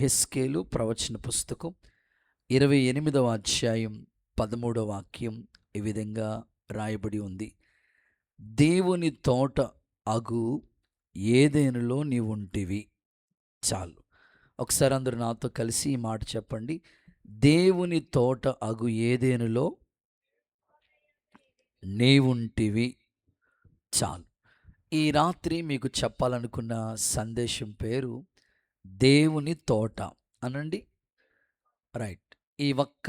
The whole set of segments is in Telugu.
హెస్కేలు ప్రవచన పుస్తకం 28వ అధ్యాయం 13వ వాక్యం ఈ విధంగా రాయబడి ఉంది. దేవుని తోట అగు ఏదెనులో నీవుంటివి. చాలు. ఒకసారి అందరూ నాతో కలిసి ఈ మాట చెప్పండి. దేవుని తోట అగు ఏదెనులో నీవుంటివి. చాలు. ఈ రాత్రి మీకు చెప్పాలనుకున్న సందేశం పేరు దేవుని తోట అనండి. రైట్. ఈ ఒక్క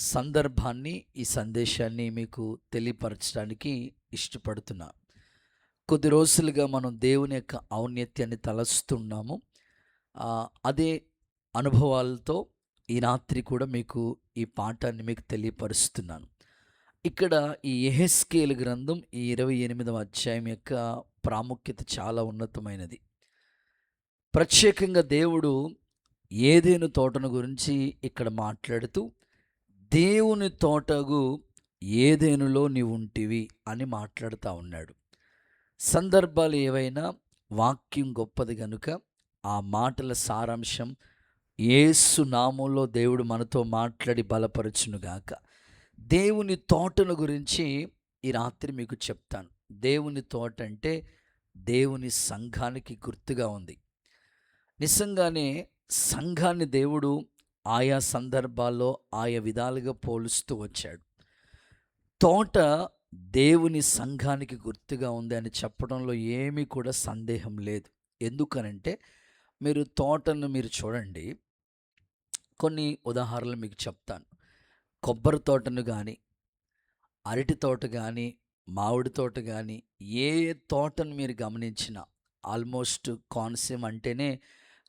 సందర్భాన్ని, ఈ సందేశాన్ని మీకు తెలియపరచడానికి ఇష్టపడుతున్నా. కొద్ది రోజులుగా మనం దేవుని యొక్క ఔన్నత్యాన్ని తలస్తున్నాము. అదే అనుభవాలతో ఈ రాత్రి కూడా మీకు ఈ పాఠాన్ని మీకు తెలియపరుస్తున్నాను. ఇక్కడ ఈ యెహెజ్కేలు గ్రంథం ఈ 28వ అధ్యాయం యొక్క ప్రాముఖ్యత చాలా ఉన్నతమైనది. ప్రత్యేకంగా దేవుడు ఏదెను తోటను గురించి ఇక్కడ మాట్లాడుతూ, దేవుని తోటగు ఏదెనులో నీవుంటివి అని మాట్లాడుతూ ఉన్నాడు. సందర్భాలు ఏవైనా వాక్యం గొప్పది గనుక ఆ మాటల సారాంశం యేసు నామంలో దేవుడు మనతో మాట్లాడి బలపరచునుగాక. దేవుని తోటను గురించి ఈ రాత్రి మీకు చెప్తాను. దేవుని తోట అంటే దేవుని సంఘానికి గుర్తుగా ఉంది. నిజంగానే సంఘాన్ని దేవుడు ఆయా సందర్భాల్లో ఆయా విధాలుగా పోలుస్తూ వచ్చాడు. తోట దేవుని సంఘానికి గుర్తుగా ఉంది అని చెప్పడంలో ఏమీ కూడా సందేహం లేదు. ఎందుకనంటే మీరు తోటను మీరు చూడండి. కొన్ని ఉదాహరణలు మీకు చెప్తాను. కొబ్బరి తోటను కానీ, అరటి తోట కానీ, మామిడి తోట కానీ, ఏ తోటను మీరు గమనించినా ఆల్మోస్ట్ కోనసీమ అంటేనే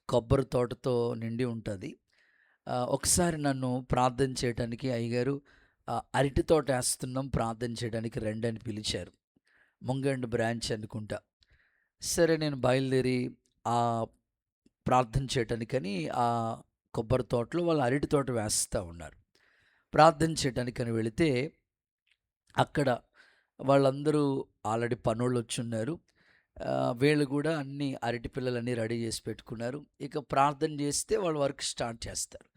కొబ్బరి తోటతో నిండి ఉంటుంది. ఒకసారి నన్ను ప్రార్థన చేయడానికి అయ్యగారు అరటి తోట వేస్తున్నాం, ప్రార్థన చేయడానికి రండి అని పిలిచారు. ముంగండ్ బ్రాంచ్ అనుకుంటా. సరే, నేను బయలుదేరి ప్రార్థన చేయటానికని ఆ కొబ్బరి తోటలో వాళ్ళు అరటి తోట వేస్తూ ఉన్నారు. ప్రార్థన చేయటానికని వెళితే అక్కడ వాళ్ళందరూ ఆల్రెడీ పనోళ్ళు వచ్చున్నారు. వీళ్ళు కూడా అన్ని అరటి పిల్లలన్నీ రెడీ చేసి పెట్టుకున్నారు. ఇక ప్రార్థన చేస్తే వాళ్ళు వర్క్ స్టార్ట్ చేస్తారు.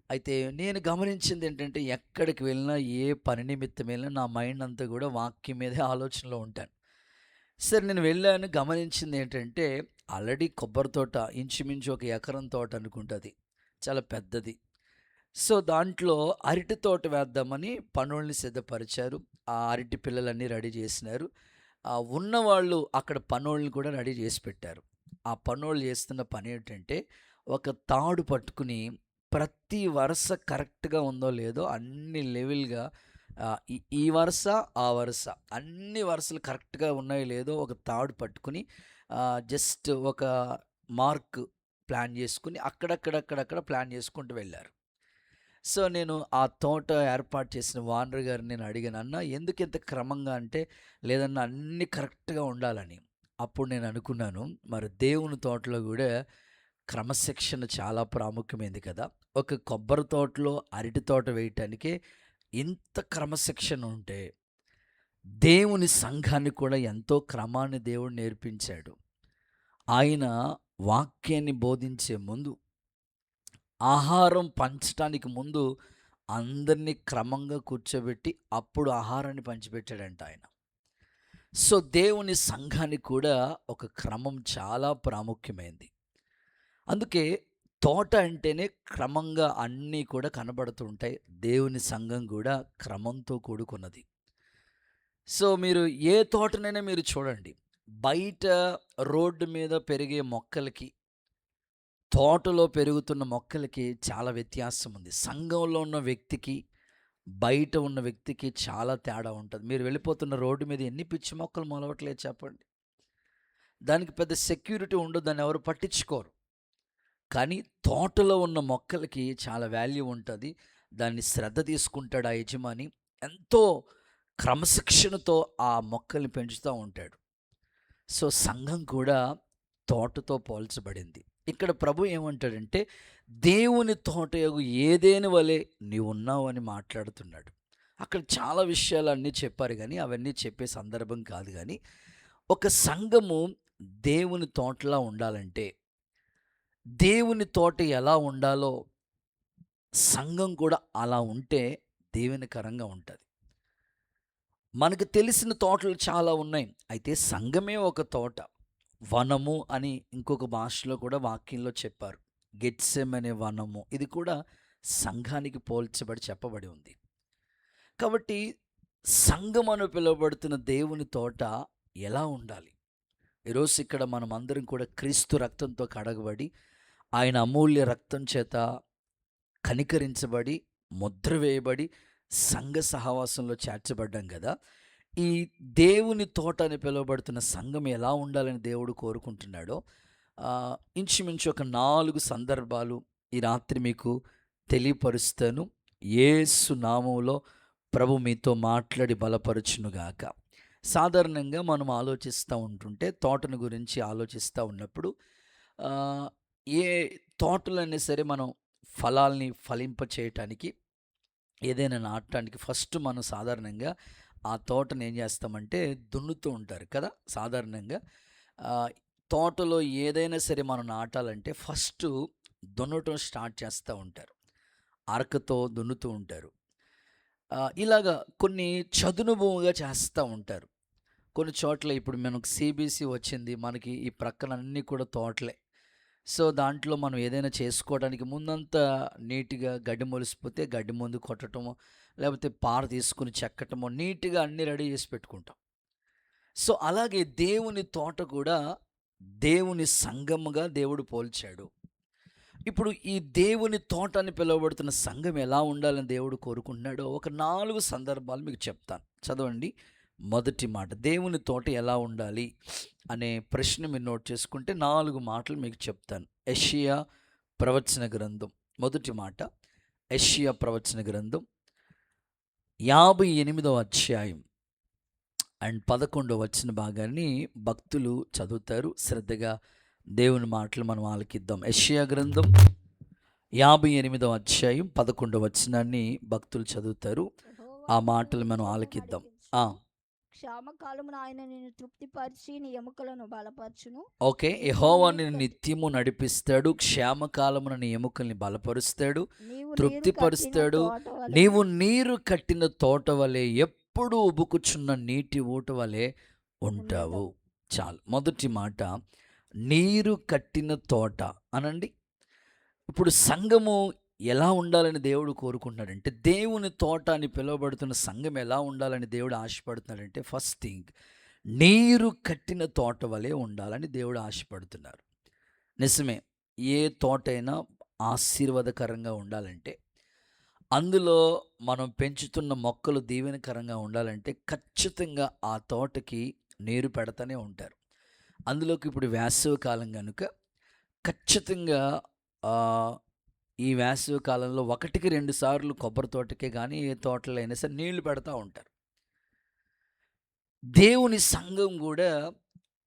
అయితే నేను గమనించింది ఏంటంటే, ఎక్కడికి వెళ్ళినా ఏ పని నిమిత్తం వెళ్ళినా నా మైండ్ అంతా కూడా వాక్యం మీదే ఆలోచనలో ఉంటాను. సరే, నేను వెళ్ళాను. గమనించింది ఏంటంటే, ఆల్రెడీ కొబ్బరి తోట ఇంచుమించు 1 ఎకరం తోట అనుకుంటుంది, చాలా పెద్దది. సో దాంట్లో అరటి తోట వేద్దామని పనోళ్ళని సిద్ధపరిచారు. ఆ అరటి పిల్లలన్నీ రెడీ చేసినారు. ఉన్నవాళ్ళు అక్కడ పనోళ్ళని కూడా రెడీ చేసి పెట్టారు. ఆ పనోళ్ళు చేస్తున్న పని ఏంటంటే, ఒక తాడు పట్టుకుని ప్రతి వరుస కరెక్ట్గా ఉందో లేదో అన్ని లెవెల్గా, ఈ వరుస ఆ వరుస అన్ని వరుసలు కరెక్ట్గా ఉన్నాయో లేదో ఒక తాడు పట్టుకుని జస్ట్ ఒక మార్క్ ప్లాన్ చేసుకుని అక్కడక్కడక్కడక్కడ ప్లాన్ చేసుకుంటూ వెళ్ళారు. సో నేను ఆ తోట ఏర్పాటు చేసిన ఓనర్ గారిని నేను అడిగాను, అన్న ఎందుకు ఇంత క్రమంగా అంటే, లేదన్నా అన్నీ కరెక్ట్గా ఉండాలని. అప్పుడు నేను అనుకున్నాను, మరి దేవుని తోటలో కూడా క్రమశిక్షణ చాలా ప్రాముఖ్యమైంది కదా. ఒక కొబ్బరి తోటలో అరటి తోట వేయటానికే ఇంత క్రమశిక్షణ ఉంటే, దేవుని సంఘాన్ని కూడా ఎంతో క్రమాన్ని దేవుడు నేర్పించాడు. ఆయన వాక్యాన్ని బోధించే ముందు, ఆహారం పంచటానికి ముందు అందరినీ క్రమంగా కూర్చోబెట్టి అప్పుడు ఆహారాన్ని పంచిపెట్టాడంట ఆయన. సో దేవుని సంఘానికి కూడా ఒక క్రమం చాలా ప్రాముఖ్యమైంది. అందుకే తోట అంటేనే క్రమంగా అన్నీ కూడా కనబడుతూ ఉంటాయి. దేవుని సంఘం కూడా క్రమంతో కూడుకున్నది. సో మీరు ఏ తోటనైనా మీరు చూడండి, బయట రోడ్డు మీద పెరిగే మొక్కలకి, తోటలో పెరుగుతున్న మొక్కలకి చాలా వ్యత్యాసం ఉంది. సంఘంలో ఉన్న వ్యక్తికి, బయట ఉన్న వ్యక్తికి చాలా తేడా ఉంటుంది. మీరు వెళ్ళిపోతున్న రోడ్డు మీద ఎన్ని పిచ్చి మొక్కలు మొలవట్లేదు చెప్పండి. దానికి పెద్ద సెక్యూరిటీ ఉండదు, దాన్ని ఎవరు పట్టించుకోరు. కానీ తోటలో ఉన్న మొక్కలకి చాలా వాల్యూ ఉంటుంది. దాన్ని శ్రద్ధ తీసుకుంటాడు ఆ యజమాని. ఎంతో క్రమశిక్షణతో ఆ మొక్కల్ని పెంచుతూ ఉంటాడు. సో సంఘం కూడా తోటతో పోల్చబడింది. ఇక్కడ ప్రభు ఏమంటాడంటే, దేవుని తోట ఏదేని వలె నీవున్నావు అని మాట్లాడుతున్నాడు. అక్కడ చాలా విషయాలు అన్నీ చెప్పారు, కానీ అవన్నీ చెప్పే సందర్భం కాదు. కానీ ఒక సంఘము దేవుని తోటలా ఉండాలంటే, దేవుని తోట ఎలా ఉండాలో సంఘం కూడా అలా ఉంటే దీవెనకరంగా ఉంటుంది. మనకు తెలిసిన తోటలు చాలా ఉన్నాయి. అయితే సంఘమే ఒక తోట. వనము అని ఇంకొక భాషలో కూడా వాక్యంలో చెప్పారు. గెత్సెమనే వనము. ఇది కూడా సంఘానికి పోల్చబడి చెప్పబడి ఉంది. కాబట్టి సంఘం అని పిలువబడుతున్న దేవుని తోట ఎలా ఉండాలి? ఈరోజు ఇక్కడ మనం అందరం కూడా క్రీస్తు రక్తంతో కడగబడి, ఆయన అమూల్య రక్తం చేత కనికరించబడి, ముద్ర వేయబడి, సంఘ సహవాసంలో చేర్చబడ్డాం కదా! ఈ దేవుని తోట అని పిలువబడుతున్న సంఘం ఎలా ఉండాలని దేవుడు కోరుకుంటున్నాడో ఇంచుమించు ఒక 4 సందర్భాలు ఈ రాత్రి మీకు తెలియపరుస్తాను. యేసు నామములో ప్రభు మీతో మాట్లాడి బలపరచునుగాక. సాధారణంగా మనం ఆలోచిస్తూ ఉంటుంటే తోటను గురించి ఆలోచిస్తూ ఉన్నప్పుడు ఏ తోటలైనా సరే మనం ఫలాల్ని ఫలింప చేయటానికి, ఏదైనా నాటడానికి ఫస్ట్ మనం సాధారణంగా ఆ తోటను ఏం చేస్తామంటే దున్నుతూ ఉంటారు కదా. సాధారణంగా తోటలో ఏదైనా సరే మనం నాటాలంటే ఫస్ట్ దున్నటం స్టార్ట్ చేస్తూ ఉంటారు. అరకతో దున్నుతూ ఉంటారు. ఇలాగా కొన్ని చదును భూమిగా చేస్తూ ఉంటారు. కొన్ని చోట్ల ఇప్పుడు మనకు సిబిసి వచ్చింది, మనకి ఈ ప్రక్కన అన్నీ కూడా తోటలే. సో దాంట్లో మనం ఏదైనా చేసుకోవడానికి ముందంతా నీట్గా గడ్డి మొలిసిపోతే గడ్డి మందు కొట్టడము, లేకపోతే పార తీసుకుని చెక్కటము, నీట్గా అన్నీ రెడీ చేసి పెట్టుకుంటాం. సో అలాగే దేవుని తోట కూడా దేవుని సంఘముగా దేవుడు పోల్చాడు. ఇప్పుడు ఈ దేవుని తోట అని పిలువబడుతున్న సంఘం ఎలా ఉండాలని దేవుడు కోరుకుంటున్నాడో ఒక 4 సందర్భాలు మీకు చెప్తాను. చదవండి. మొదటి మాట, దేవుని తోట ఎలా ఉండాలి అనే ప్రశ్న మీరు నోట్ చేసుకుంటే 4 మాటలు మీకు చెప్తాను. యెషయా ప్రవచన గ్రంథం మొదటి మాట, యెషయా ప్రవచన గ్రంథం 58వ అధ్యాయం అండ్ 11వ వచన భాగాన్ని భక్తులు చదువుతారు. శ్రద్ధగా దేవుని మాటలు మనం ఆలకిద్దాం. యెషయా గ్రంథం 58వ అధ్యాయం 11వ వచనాన్ని భక్తులు చదువుతారు. ఆ మాటలు మనం ఆలకిద్దాం. క్షామకాలమున ఆయన నిన్ను తృప్తిపరిచి నీ ఎముకలను బలపరచును. ఓకే, యెహోవా నిన్ను నిత్యము నడిపిస్తాడు, క్షేమకాలమున నీ ఎముకల్ని బలపరుస్తాడు, తృప్తిపరుస్తాడు. నీవు నీరు కట్టిన తోట వలె ఎప్పుడు ఉబుకుచున్న నీటి ఊట వలె ఉంటావు. చాలు. మొదటి మాట, నీరు కట్టిన తోట అనండి. ఇప్పుడు సంఘము ఎలా ఉండాలని దేవుడు కోరుకుంటున్నాడంటే, దేవుని తోట అని పిలువబడుతున్న సంఘం ఎలా ఉండాలని దేవుడు ఆశపడుతున్నాడంటే, ఫస్ట్ థింగ్ నీరు కట్టిన తోట వలె ఉండాలని దేవుడు ఆశపడుతున్నారు. నిజమే, ఏ తోటైనా ఆశీర్వాదకరంగా ఉండాలంటే, అందులో మనం పెంచుతున్న మొక్కలు దీవెనకరంగా ఉండాలంటే ఖచ్చితంగా ఆ తోటకి నీరు పెడతానే ఉంటారు. అందులోకి ఇప్పుడు వేసవి కాలం కనుక ఖచ్చితంగా ఈ వేసవి కాలంలో 1-2 సార్లు కొబ్బరి తోటకే కానీ ఏ తోటలో అయినా సరే నీళ్లు పెడతా ఉంటారు. దేవుని సంఘం కూడా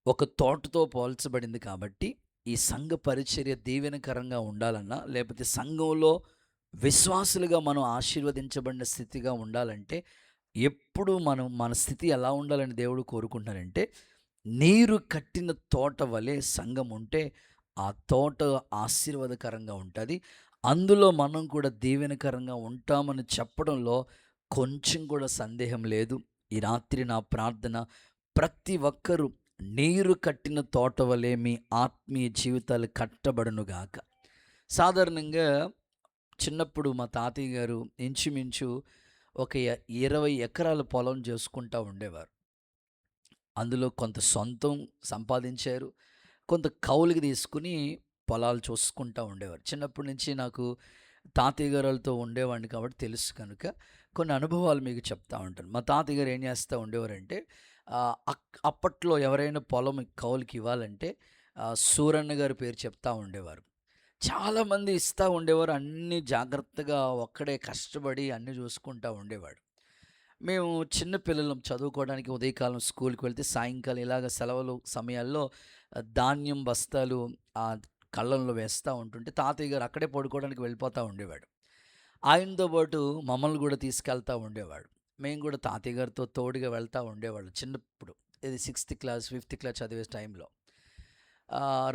ఒక తోటతో పోల్చబడింది కాబట్టి ఈ సంఘ పరిచర్య దీవెనకరంగా ఉండాలన్నా, లేకపోతే సంఘంలో విశ్వాసులుగా మనం ఆశీర్వదించబడిన స్థితిగా ఉండాలంటే ఎప్పుడు మన స్థితి ఎలా ఉండాలని దేవుడు కోరుకుంటారంటే, నీరు కట్టిన తోట వలె సంఘం ఉంటే ఆ తోట ఆశీర్వాదకరంగా ఉంటుంది. అందులో మనం కూడా దీవెనకరంగా ఉంటామని చెప్పడంలో కొంచెం కూడా సందేహం లేదు. ఈ రాత్రి నా ప్రార్థన, ప్రతి ఒక్కరూ నీరు కట్టిన తోట వలె మీ ఆత్మీయ జీవితాలు కట్టబడునుగాక. సాధారణంగా చిన్నప్పుడు మా తాతయ్య గారు ఇంచుమించు ఒక 20 ఎకరాల పొలం చేసుకుంటూ ఉండేవారు. అందులో కొంత సొంతం సంపాదించారు, కొంత కౌలుకి తీసుకుని పొలాలు చూసుకుంటూ ఉండేవారు. చిన్నప్పటి నుంచి నాకు తాతయ్య గారులతో ఉండేవాడిని కాబట్టి తెలుసు కనుక కొన్ని అనుభవాలు మీకు చెప్తా ఉంటాను. మా తాతయ్య గారు ఏం చేస్తూ ఉండేవారంటే, అప్పట్లో ఎవరైనా పొలం కౌలుకి ఇవ్వాలంటే సూరన్న గారి పేరు చెప్తూ ఉండేవారు. చాలామంది ఇస్తూ ఉండేవారు. అన్నీ జాగ్రత్తగా ఒక్కడే కష్టపడి అన్నీ చూసుకుంటూ ఉండేవాడు. మేము చిన్న పిల్లలం, చదువుకోవడానికి ఉదయకాలం స్కూల్కి వెళ్తే సాయంకాలం ఇలాగ సెలవులు సమయాల్లో ధాన్యం బస్తాలు ఆ కళ్ళంలో వేస్తూ ఉంటుంటే తాతయ్య గారు అక్కడే పడుకోవడానికి వెళ్ళిపోతూ ఉండేవాడు. ఆయనతో పాటు మమ్మల్ని కూడా తీసుకెళ్తూ ఉండేవాడు. మేము కూడా తాతయ్య గారితో తోడుగా వెళ్తూ ఉండేవాళ్ళు చిన్నప్పుడు. ఇది 6th క్లాస్ 5th క్లాస్ చదివే టైంలో.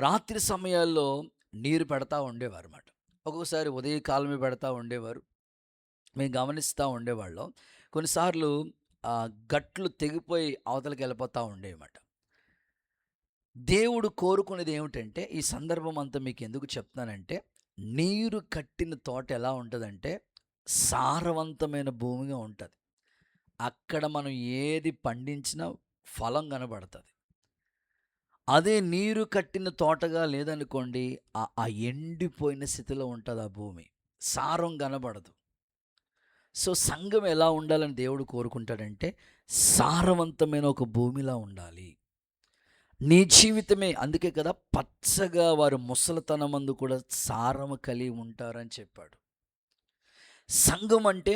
రాత్రి సమయాల్లో నీరు పెడతా ఉండేవారన్నమాట. ఒక్కొక్కసారి ఉదయకాలమే పెడతా ఉండేవారు. మేము గమనిస్తూ ఉండేవాళ్ళం. కొన్నిసార్లు గట్లు తెగిపోయి అవతలకి వెళ్ళిపోతూ ఉండేవన్నమాట. దేవుడు కోరుకునేది ఏమిటంటే, ఈ సందర్భం అంతా మీకు ఎందుకు చెప్తున్నానంటే, నీరు కట్టిన తోట ఎలా ఉంటుందంటే సారవంతమైన భూమిగా ఉంటుంది. అక్కడ మనం ఏది పండించినా ఫలం కనబడుతుంది. అదే నీరు కట్టిన తోటగా లేదనుకోండి, ఆ ఎండిపోయిన స్థితిలో ఉంటుంది ఆ భూమి, సారం కనబడదు. సో సంఘం ఎలా ఉండాలని దేవుడు కోరుకుంటాడంటే సారవంతమైన ఒక భూమిలా ఉండాలి నీ జీవితమే. అందుకే కదా పచ్చగా వారు ముసలితనమందు కూడా సారము కలిగి ఉంటారని చెప్పాడు. సంఘం అంటే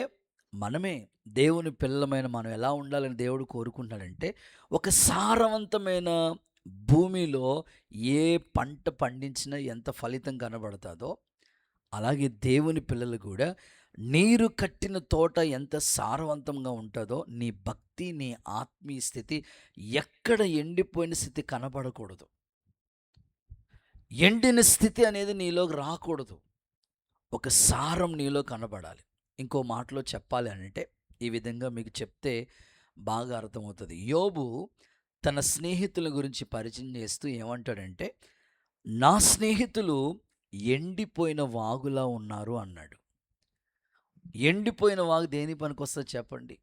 మనమే, దేవుని పిల్లలమైన మనం ఎలా ఉండాలని దేవుడు కోరుకుంటున్నాడంటే ఒక సారవంతమైన భూమిలో ఏ పంట పండించినా ఎంత ఫలితం కనబడుతుందో, అలాగే దేవుని పిల్లలు కూడా నీరు కట్టిన తోట ఎంత సారవంతంగా ఉంటుందో నీ భక్తి, నీ ఆత్మీయ స్థితి ఎక్కడ ఎండిపోయిన స్థితి కనబడకూడదు. ఎండిన స్థితి అనేది నీలోకి రాకూడదు. ఒక సారం నీలో కనబడాలి. ఇంకో మాటలో చెప్పాలి అంటే ఈ విధంగా మీకు చెప్తే బాగా అర్థమవుతుంది. యోబు తన స్నేహితుల గురించి పరిచయం చేస్తూ ఏమంటాడంటే, నా స్నేహితులు ఎండిపోయిన వాగులా ఉన్నారు అన్నాడు. ఎండిపోయిన వాగు దేని పనికి వస్తుంది చెప్పండి?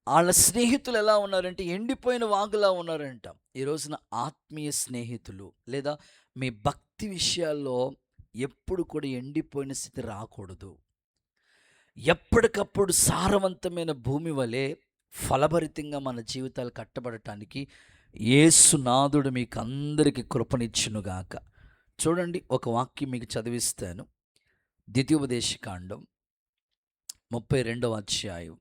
వాళ్ళ స్నేహితులు ఎలా ఉన్నారంటే ఎండిపోయిన వాగులా ఉన్నారంట. ఈ రోజున ఆత్మీయ స్నేహితులు లేదా మీ భక్తి విషయాల్లో ఎప్పుడు కూడా ఎండిపోయిన స్థితి రాకూడదు. ఎప్పటికప్పుడు సారవంతమైన భూమి వలె ఫలభరితంగా మన జీవితాలు కట్టబడటానికి యేసునాథుడు మీకు అందరికీ కృపనిచ్చునుగాక. చూడండి, ఒక వాక్యం మీకు చదివిస్తాను. ద్వితీయోపదేశకాండం 32వ అధ్యాయం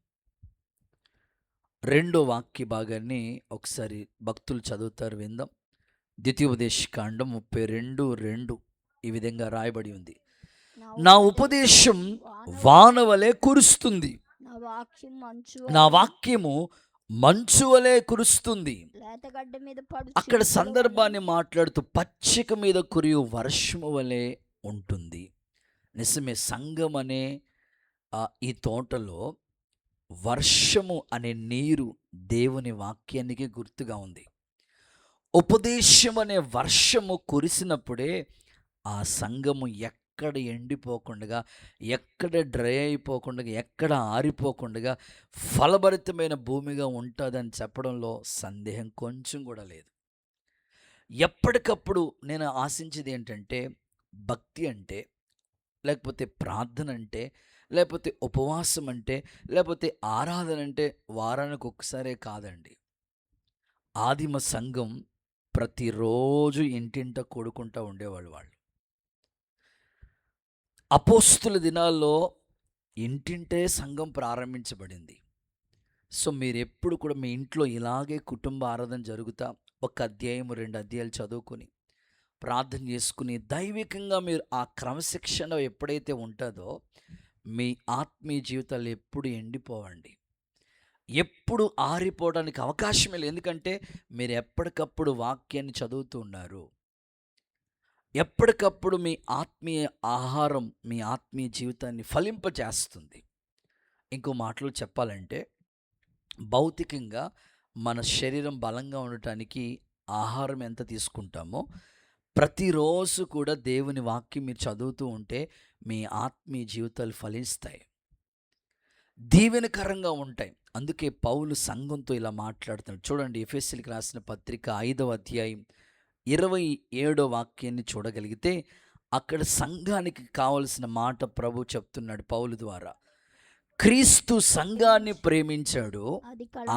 2వ వాక్య భాగాన్ని ఒకసారి భక్తులు చదువుతారు, విందాం. ద్వితీయోపదేశకాండం 32:2 ఈ విధంగా రాయబడి ఉంది. నా ఉపదేశం వానవలే కురుస్తుంది, నా వాక్యము మంచు వలె కురుస్తుంది. అక్కడ సందర్భాన్ని మాట్లాడుతూ పచ్చిక మీద కురియు వర్షము వలె ఉంటుంది. నిజమే, సంఘం అనే ఈ తోటలో వర్షము అనే నీరు దేవుని వాక్యానికి గుర్తుగా ఉంది. ఉపదేశం అనే వర్షము కురిసినప్పుడే ఆ సంఘము ఎక్కడ ఎండిపోకుండా, ఎక్కడ డ్రై అయిపోకుండా, ఎక్కడ ఆరిపోకుండా ఫలభరితమైన భూమిగా ఉంటుందని చెప్పడంలో సందేహం కొంచెం కూడా లేదు. ఎప్పటికప్పుడు నేను ఆశించేది ఏంటంటే, భక్తి అంటే, లేకపోతే ప్రార్థన అంటే, లేకపోతే ఉపవాసం అంటే, లేకపోతే ఆరాధన అంటే వారానికి ఒక్కసారే కాదండి. ఆదిమ సంఘం ప్రతిరోజు ఇంటింట కూడుకుంటూ ఉండేవాళ్ళు. వాళ్ళు అపోస్తుల దినాల్లో ఇంటింటే సంఘం ప్రారంభించబడింది. సో మీరు ఎప్పుడు కూడా మీ ఇంట్లో ఇలాగే కుటుంబ ఆరాధన జరుగుతా ఒక అధ్యాయం 2 అధ్యాయాలు చదువుకుని ప్రార్థన చేసుకుని దైవికంగా మీరు ఆ క్రమశిక్షణ ఎప్పుడైతే ఉంటుందో మీ ఆత్మీయ జీవితాలు ఎప్పుడు ఎండిపోవండి, ఎప్పుడు ఆరిపోవడానికి అవకాశమే లేదు. ఎందుకంటే మీరు ఎప్పటికప్పుడు వాక్యాన్ని చదువుతూ ఉన్నారు. ఎప్పటికప్పుడు మీ ఆత్మీయ ఆహారం మీ ఆత్మీయ జీవితాన్ని ఫలింపజేస్తుంది. ఇంకో మాటలో చెప్పాలంటే భౌతికంగా మన శరీరం బలంగా ఉండటానికి ఆహారం ఎంత తీసుకుంటామో ప్రతిరోజు కూడా దేవుని వాక్యం మీరు చదువుతూ ఉంటే మీ ఆత్మీయ జీవితాలు ఫలిస్తాయి, దీవెనకరంగా ఉంటాయి. అందుకే పౌలు సంఘంతో ఇలా మాట్లాడుతున్నాడు. చూడండి, ఎఫెసీయులకు రాసిన పత్రిక 5వ అధ్యాయం 27వ వాక్యాన్ని చూడగలిగితే అక్కడ సంఘానికి కావలసిన మాట ప్రభు చెప్తున్నాడు పౌలు ద్వారా. క్రీస్తు సంఘాన్ని ప్రేమించాడు.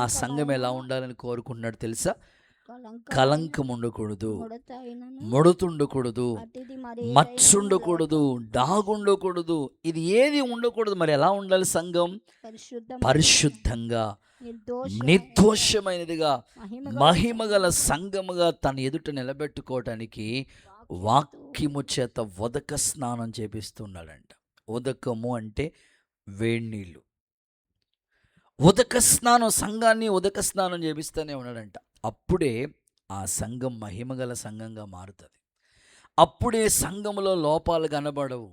ఆ సంఘం ఎలా ఉండాలని కోరుకుంటున్నాడు తెలుసా? కలంకం ఉండకూడదు, ముడతుండకూడదు, మచ్చుండకూడదు, డాగుండకూడదు, ఇది ఏది ఉండకూడదు. మరి ఎలా ఉండాలి సంఘం? పరిశుద్ధంగా, నిర్దోషమైనదిగా, మహిమగల సంఘముగా తన ఎదుట నిలబెట్టుకోవటానికి వాక్యము చేత ఉదక స్నానం చేపిస్తున్నాడంట. ఉదకము అంటే వేడినీళ్ళు. ఉదక స్నానం, సంఘాన్ని ఉదక స్నానం చేపిస్తూనే ఉన్నాడంట. అప్పుడే ఆ సంఘం మహిమగల సంఘంగా మారుతుంది. అప్పుడే సంఘములో లోపాలు కనబడవు.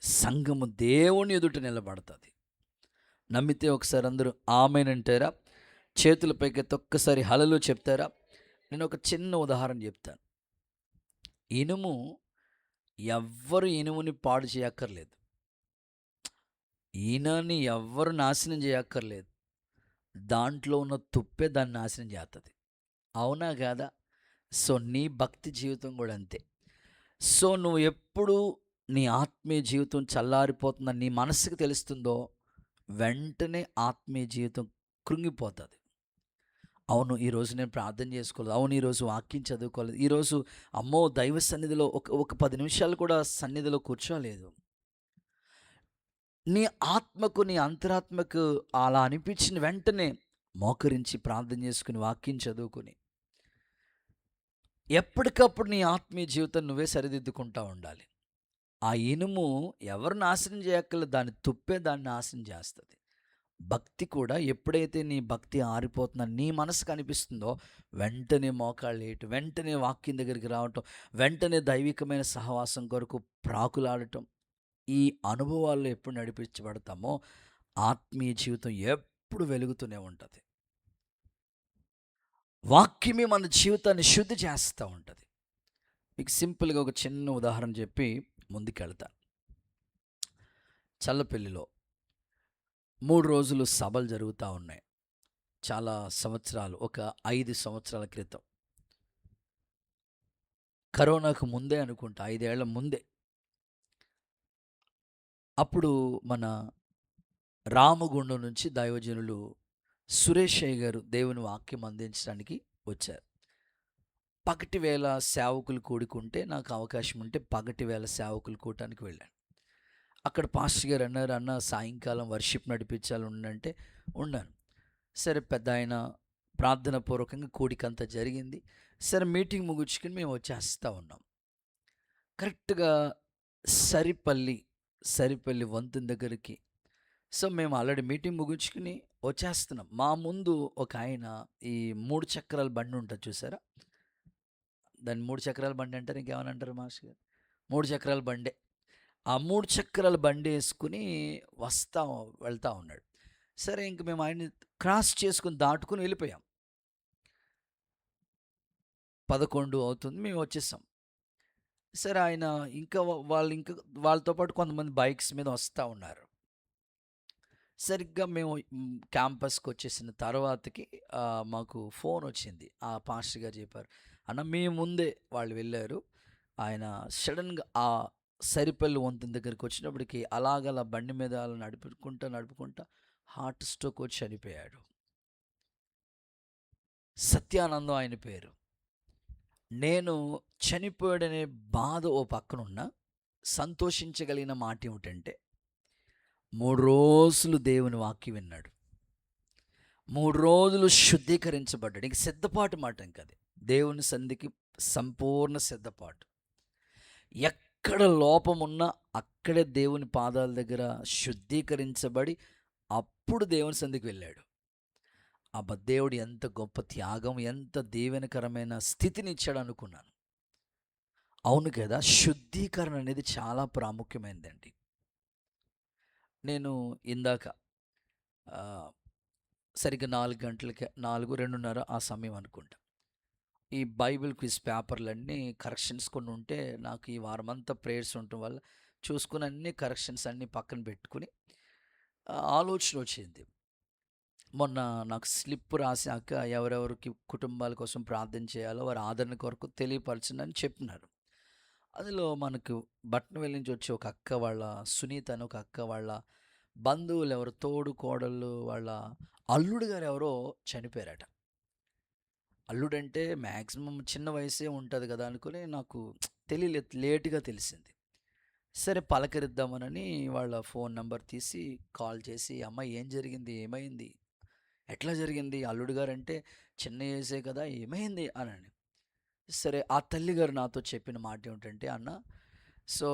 సంఘము దేవుని ఎదుట నిలబడుతుంది. నమ్మితే ఒకసారి అందరూ ఆమేన్ అంటారా? చేతుల పైకెత్తి ఒక్కసారి హల్లెలూయా చెప్తారా? నేను ఒక చిన్న ఉదాహరణ చెప్తాను. ఇనుము, ఎవ్వరు ఇనుముని పాడు చేయక్కర్లేదు. ఈనాన్ని ఎవ్వరు నాశనం చేయక్కర్లేదు. దాంట్లో ఉన్న తుప్పే దాన్ని నాశనం చేస్తుంది. అవునా కాదా? సో నీ భక్తి జీవితం కూడా అంతే. సో నువ్వు ఎప్పుడు నీ ఆత్మీయ జీవితం చల్లారిపోతుందని నీ మనసుకు తెలుస్తుందో, వెంటనే ఆత్మీయ జీవితం కృంగిపోతుంది. అవును, ఈరోజు నేను ప్రార్థన చేసుకోలేదు. అవును, ఈరోజు వాక్యం చదువుకోలేదు. ఈరోజు అమ్మో దైవ సన్నిధిలో ఒక 10 నిమిషాలు కూడా సన్నిధిలో కూర్చోలేదు. నీ ఆత్మకు, నీ అంతరాత్మకు అలా అనిపించిన వెంటనే మోకరించి ప్రార్థన చేసుకుని వాక్యం చదువుకుని ఎప్పటికప్పుడు నీ ఆత్మీయ జీవితం నువ్వే సరిదిద్దుకుంటా ఉండాలి. ఆ ఇనుము ఎవరు నాశనం చేయక్కర్లేదు, దాని తుప్పే దాన్ని నాశనం చేస్తుంది. భక్తి కూడా ఎప్పుడైతే నీ భక్తి ఆరిపోతుందని నీ మనసుకు అనిపిస్తుందో, వెంటనే మోకాళ్ళు వేయటం, వెంటనే వాక్యం దగ్గరికి రావటం, వెంటనే దైవికమైన సహవాసం కొరకు ప్రాకులాడటం, ఈ అనుభవాల్లో ఎప్పుడు నడిపించబడతామో ఆత్మీయ జీవితం ఎప్పుడు వెలుగుతూనే ఉంటుంది. వాక్యమే మన జీవితాన్ని శుద్ధి చేస్తూ ఉంటుంది. మీకు సింపుల్గా ఒక చిన్న ఉదాహరణ చెప్పి ముందుకెళ్తా. చల్లపల్లిలో 3 రోజులు సభలు జరుగుతూ ఉన్నాయి. చాలా సంవత్సరాలు, ఒక 5 సంవత్సరాల క్రితం, కరోనాకు ముందే అనుకుంటా, 5 ఏళ్ల ముందే. అప్పుడు మన రామగుండం నుంచి దైవజనులు సురేషయ్య గారు దేవుని వాక్యం అందించడానికి వచ్చారు. పగటి వేళ సేవకులు కూడుకుంటే నాకు అవకాశం ఉంటే పగటి వేళ సేవకులు కూడటానికి వెళ్ళాను. అక్కడ పాస్టర్ గారు అన్నారు, అన్న సాయంకాలం వర్షిప్ నడిపించాలి ఉండంటే ఉన్నాను. సరే, పెద్ద ఆయన ప్రార్థన పూర్వకంగా కూడికంతా జరిగింది. సరే, మీటింగ్ ముగించుకుని మేము వచ్చేస్తూ ఉన్నాం. కరెక్ట్గా సరిపల్లి సరిపల్లి వంతెన దగ్గరికి. సో మేము ఆల్రెడీ మీటింగ్ ముగించుకుని వచ్చేస్తున్నాం. మా ముందు ఒక ఆయన ఈ 3 చక్రాల బండి ఉంటుంది చూసారా? దాన్ని 3 చక్రాల బండి అంటారు, ఇంకేమని అంటారు మాస్టర్ గారు? 3 చక్రాల బండే. ఆ 3 చక్రాల బండి వేసుకుని వెళ్తా ఉన్నాడు. సరే, ఇంక మేము ఆయన్ని క్రాస్ చేసుకుని దాటుకుని వెళ్ళిపోయాం. 11 అవుతుంది, మేము వచ్చేసాం. సరే, ఆయన ఇంకా వాళ్ళతో పాటు కొంతమంది బైక్స్ మీద వస్తూ ఉన్నారు. సరిగ్గా మేము క్యాంపస్కి వచ్చేసిన తర్వాతకి మాకు ఫోన్ వచ్చింది. ఆ పాస్టర్ గారు చెప్పారు, అన్న మీ ముందే వాళ్ళు వెళ్ళారు. ఆయన సడన్గా ఆ సరిపల్లి వంతెన దగ్గరికి వచ్చినప్పటికి అలాగలా బండి మీద అలా నడుపుకుంటా హార్ట్ స్ట్రోక్ వచ్చి చనిపోయాడు. సత్యానందం ఆయన పేరు. నేను చనిపోయాడనే బాధ ఓ పక్కనున్న, సంతోషించగలిగిన మాట ఏమిటంటే 3 రోజులు దేవుని వాక్యం విన్నాడు. 3 రోజులు శుద్ధీకరించబడ్డాడు. ఇంక సిద్ధపాటు మాట, ఇంక అది దేవుని సంధికి సంపూర్ణ సిద్ధపాటు. ఎక్కడ లోపమున్నా అక్కడే దేవుని పాదాల దగ్గర శుద్ధీకరించబడి అప్పుడు దేవుని సంధికి వెళ్ళాడు. దేవుడు ఎంత గొప్ప త్యాగం, ఎంత దీవెనకరమైన స్థితిని ఇచ్చాడు అనుకున్నాను. అవును కదా, శుద్ధీకరణ అనేది చాలా ప్రాముఖ్యమైనదండి. నేను ఇందాక సరిగ్గా 4 గంటలకి 2:30 ఆ సమయం అనుకుంటా, ఈ బైబిల్ క్విజ్ పేపర్లన్నీ కరెక్షన్స్ కొన్ని ఉంటే, నాకు ఈ వారమంతా ప్రేయర్స్ ఉండటం వల్ల చూసుకుని అన్ని కరెక్షన్స్ అన్నీ పక్కన పెట్టుకుని ఆలోచన వచ్చింది. మొన్న నాకు స్లిప్ రాశాక ఎవరెవరికి కుటుంబాల కోసం ప్రార్థన చేయాలో వారి ఆదరణ కొరకు తెలియపరచండి అని చెప్పినారు. అందులో మనకు బట్నవేల్ నుంచి వచ్చి ఒక అక్క వాళ్ళ సునీత అని ఒక అక్క వాళ్ళ బంధువులు ఎవరు, తోడు కోడళ్ళు వాళ్ళ అల్లుడు గారు ఎవరో చనిపోయారట. అల్లుడంటే మ్యాక్సిమం చిన్న వయసే ఉంటుంది కదా అనుకుని నాకు తెలియలేదు, లేటుగా తెలిసింది. సరే, పలకరిద్దామనని వాళ్ళ ఫోన్ నెంబర్ తీసి కాల్ చేసి, అమ్మ ఏం జరిగింది, ఏమైంది, ఎట్లా జరిగింది, అల్లుడు గారు అంటే చిన్న ఏజే కదా, ఏమైంది అని. సరే, ఆ తల్లిగారు నాతో చెప్పిన మాట ఏమిటంటే, అన్న సో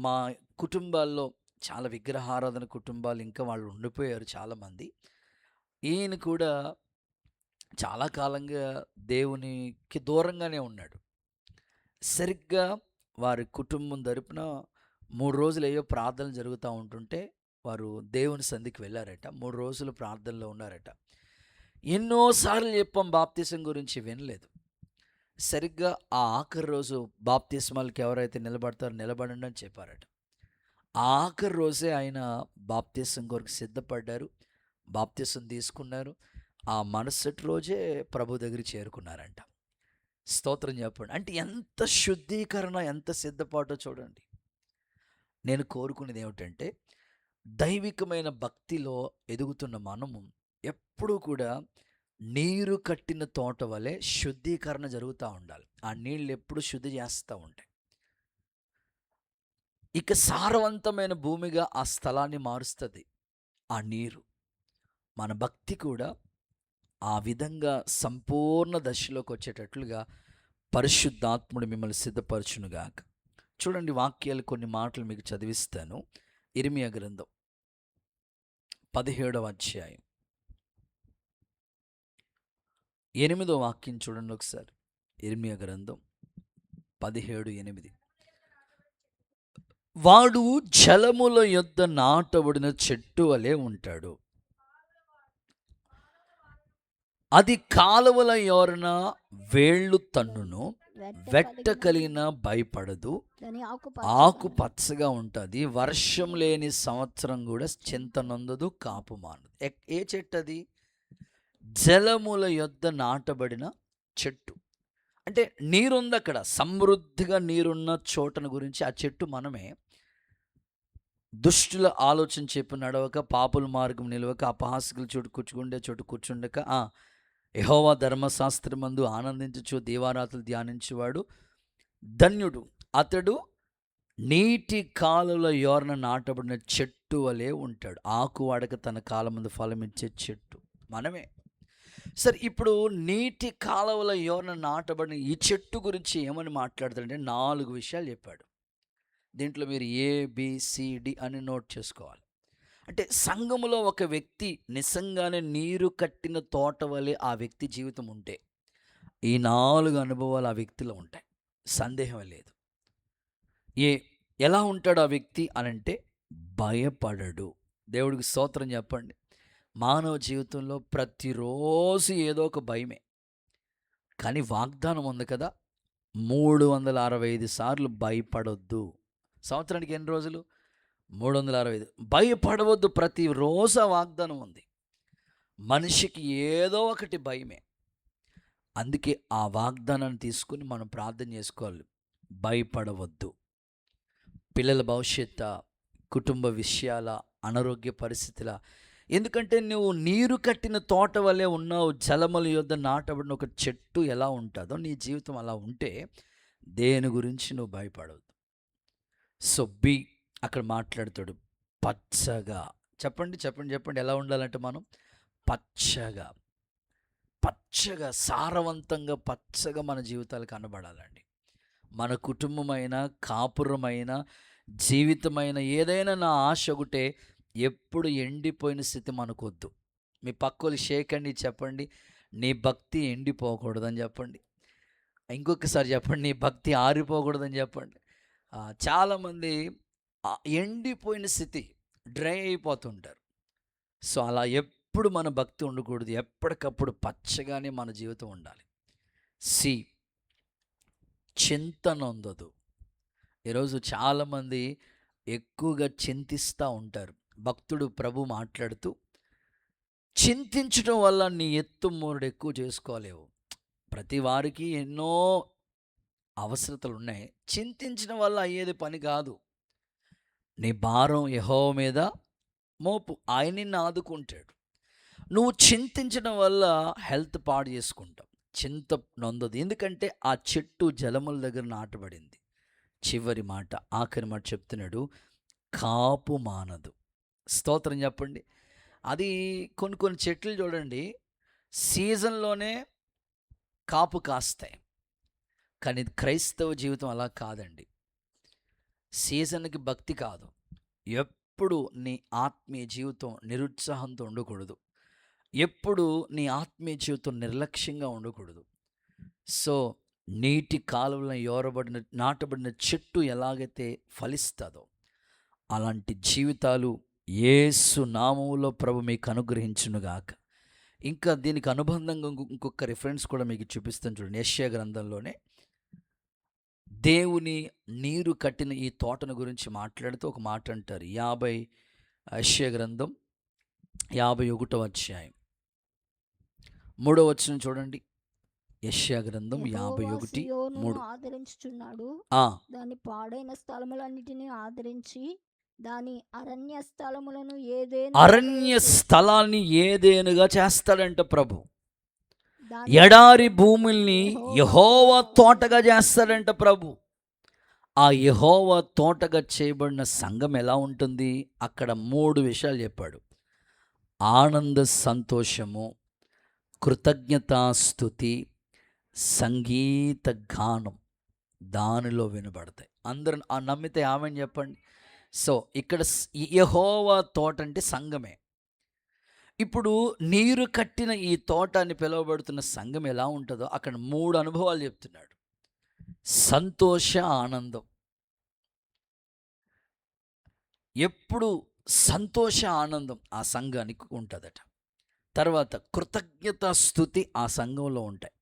మా కుటుంబాల్లో చాలా విగ్రహారాధన కుటుంబాలు ఇంకా వాళ్ళు ఉండిపోయారు చాలామంది. ఈయన కూడా చాలా కాలంగా దేవునికి దూరంగానే ఉన్నాడు. సరిగ్గా వారి కుటుంబం తరపున 3 రోజులు ఏయో ప్రార్థనలు జరుగుతూ ఉంటుంటే వారు దేవుని సంధికి వెళ్ళారట. 3 రోజులు ప్రార్థనలో ఉన్నారట. ఎన్నోసార్లు చెప్పాం బాప్తిసం గురించి, వినలేదు. సరిగ్గా ఆ ఆఖరి రోజు బాప్తిస్మాలకి ఎవరైతే నిలబడతారో నిలబడండి అని చెప్పారట. ఆ ఆఖరి రోజే ఆయన బాప్తిసం కొరకు సిద్ధపడ్డారు, బాప్తిసం తీసుకున్నారు. ఆ మరుసటి రోజే ప్రభు దగ్గరికి చేరుకున్నారంట. స్తోత్రం చెప్పండి. అంటే ఎంత శుద్ధీకరణ, ఎంత సిద్ధపాటో చూడండి. నేను కోరుకునేది ఏమిటంటే, దైవికమైన భక్తిలో ఎదుగుతున్న మనము ఎప్పుడూ కూడా నీరు కట్టిన తోట వలె శుద్ధీకరణ జరుగుతూ ఉండాలి. ఆ నీళ్ళు ఎప్పుడు శుద్ధి చేస్తూ ఉంటాయి. ఇక సారవంతమైన భూమిగా ఆ స్థలాన్ని మారుస్తుంది ఆ నీరు. మన భక్తి కూడా ఆ విధంగా సంపూర్ణ దశలోకి వచ్చేటట్లుగా పరిశుద్ధాత్ముడు మిమ్మల్ని సిద్ధపరచునుగాక. చూడండి, వాక్యాలు కొన్ని మాటలు మీకు చదివిస్తాను. ఇర్మియా గ్రంథం 17వ అధ్యాయం 8వ వాక్యం చూడండి ఒకసారి. ఇర్మియా గ్రంథం 17:8. వాడు జలముల యొద్ద నాటబడిన చెట్టు వలె ఉంటాడు, అది కాలువల యోరన వేళ్ళు తన్నును, వెట్ట కలిగిన భయపడదు, దాని ఆకు పచ్చగా ఉంటుంది, వర్షం లేని సంవత్సరం కూడా చింత నొందదు, కాపు మానదు. ఏ చెట్టు అది? జలముల యొద్ద నాటబడిన చెట్టు. అంటే నీరుంది అక్కడ, సమృద్ధిగా నీరున్న చోటను గురించి ఆ చెట్టు మనమే. దుష్టుల ఆలోచన చెప్పి నడవక, పాపుల మార్గం నిలవక, అపహాసకుల చోటు కూర్చుకుండే చోటు కూర్చుండక, యెహోవా ధర్మశాస్త్రమందు ఆనందించుచు దీవారాత్రులు ధ్యానించేవాడు ధన్యుడు, అతడు నీటి కాలువల యోరన నాటబడిన చెట్టు వలె ఉంటాడు. ఆకు వాడక తన కాలమందు ఫలమిచ్చే చెట్టు మనమే. సరే, ఇప్పుడు నీటి కాలువల యోరన నాటబడిన ఈ చెట్టు గురించి ఏమని మాట్లాడతాడంటే 4 విషయాలు చెప్పాడు. దీంట్లో మీరు ABCD అని నోట్ చేసుకోవాలి. అంటే సంఘములో ఒక వ్యక్తి నిజంగానే నీరు కట్టిన తోట వలె ఆ వ్యక్తి జీవితం ఉంటే ఈ 4 అనుభవాలు ఆ వ్యక్తిలో ఉంటాయి, సందేహం లేదు. ఎలా ఉంటాడు ఆ వ్యక్తి అనంటే, భయపడడు. దేవుడికి స్తోత్రం చెప్పండి. మానవ జీవితంలో ప్రతిరోజు ఏదో ఒక భయమే, కానీ వాగ్దానం ఉంది కదా, 365 సార్లు భయపడొద్దు. సంవత్సరానికి ఎన్ని రోజులు? 365. భయపడవద్దు, ప్రతిరోజు ఆ వాగ్దానం ఉంది. మనిషికి ఏదో ఒకటి భయమే. అందుకే ఆ వాగ్దానాన్ని తీసుకుని మనం ప్రార్థన చేసుకోవాలి. భయపడవద్దు. పిల్లల భవిష్యత్తు, కుటుంబ విషయాల, అనారోగ్య పరిస్థితుల, ఎందుకంటే నువ్వు నీరు కట్టిన తోట వలె ఉన్నావు. జలముల యొద్ద నాటబడిన ఒక చెట్టు ఎలా ఉంటుందో నీ జీవితం అలా ఉంటే దేని గురించి నువ్వు భయపడవద్దు. సో అక్కడ మాట్లాడుతాడు పచ్చగా. చెప్పండి చెప్పండి చెప్పండి, ఎలా ఉండాలంటే మనం పచ్చగా, పచ్చగా, సారవంతంగా పచ్చగా మన జీవితాలు కనబడాలండి. మన కుటుంబమైన, కాపురమైన, జీవితమైన, ఏదైనా నా ఆశ ఒకటే, ఎప్పుడు ఎండిపోయిన స్థితి మనకొద్దు. మీ పక్కలు షేక్ అండి, చెప్పండి నీ భక్తి ఎండిపోకూడదని చెప్పండి. ఇంకొకసారి చెప్పండి, నీ భక్తి ఆరిపోకూడదని చెప్పండి. చాలామంది ఎండిపోయిన స్థితి, డ్రై అయిపోతుంటారు. సో అలా ఎప్పుడు మన భక్తి ఉండకూడదు. ఎప్పటికప్పుడు పచ్చగానే మన జీవితం ఉండాలి. చింత నొందదు. ఈరోజు చాలామంది ఎక్కువగా చింతిస్తూ ఉంటారు. భక్తుడు ప్రభు మాట్లాడుతూ, చింతించడం వల్ల నీ ఎత్తు మూరుడు ఎక్కువ చేసుకోలేవు. ప్రతి వారికి ఎన్నో అవసరతలు ఉన్నాయి. చింతించడం వల్ల అయ్యేది పని కాదు. నీ భారం యెహోవా మీద మోపు, ఆయన నిన్ను ఆదుకుంటాడు. నువ్వు చింతించడం వల్ల హెల్త్ పాడు చేసుకుంటావు. చింత నొందదు, ఎందుకంటే ఆ చెట్టు జలముల దగ్గర నాటబడింది. చివరి మాట, ఆఖరి మాట చెప్తున్నాడు, కాపు మానదు. స్తోత్రం చెప్పండి. అది కొన్ని చెట్లు చూడండి, సీజన్లోనే కాపు కాస్తాయి, కానీ క్రైస్తవ జీవితం అలా కాదండి. సీజన్కి భక్తి కాదు. ఎప్పుడు నీ ఆత్మీయ జీవితం నిరుత్సాహంతో ఉండకూడదు. ఎప్పుడు నీ ఆత్మీయ జీవితం నిర్లక్ష్యంగా ఉండకూడదు. సో నీటి కాలువలను నాటబడిన చెట్టు ఎలాగైతే ఫలిస్తుందో అలాంటి జీవితాలు యేసు నామములో ప్రభు మీకు అనుగ్రహించునుగాక. ఇంకా దీనికి అనుబంధంగా ఇంకొక రిఫరెన్స్ కూడా మీకు చూపిస్తాను చూడండి. యెషయా గ్రంథంలోనే దేవుని నీరు కట్టిన ఈ తోటను గురించి మాట్లాడుతూ ఒక మాట అంటారు. యెషయా గ్రంథం 51వ అధ్యాయం 3వ వచనం చూడండి. యెషయా గ్రంథం యెహోవా 51 సియోనును 3. ఆదరించుచున్నాడు. ఆ దాని పాడైన స్థలములన్నిటినీ ఆదరించి దాని అరణ్య స్థలములను ఏదేను అరణ్య స్థలాన్ని ఏదేనుగా చేస్తాడంట ప్రభు. దాని ఎడారి భూముల్ని యెహోవా తోటగా చేస్తాడంట ప్రభు. ఆ యెహోవా తోటగా చేయబడిన సంఘం ఎలా ఉంటుంది? అక్కడ 3 విషయాలు చెప్పాడు. ఆనంద సంతోషము, కృతజ్ఞతాస్తుతి, సంగీత గానం దానిలో వినబడతాయి. అందరూ ఆ నమ్మితే ఆమేన్ చెప్పండి. సో ఇక్కడ యెహోవా తోట అంటే సంఘమే. ఇప్పుడు నీరు కట్టిన ఈ తోట అని పిలువబడుతున్న సంఘం ఎలా ఉంటుందో అక్కడ 3 అనుభవాలు చెప్తున్నాడు. సంతోష ఆనందం, ఎప్పుడు సంతోష ఆనందం ఆ సంఘానికి ఉంటుందట. తర్వాత కృతజ్ఞత స్తుతి ఆ సంఘంలో ఉంటాయి.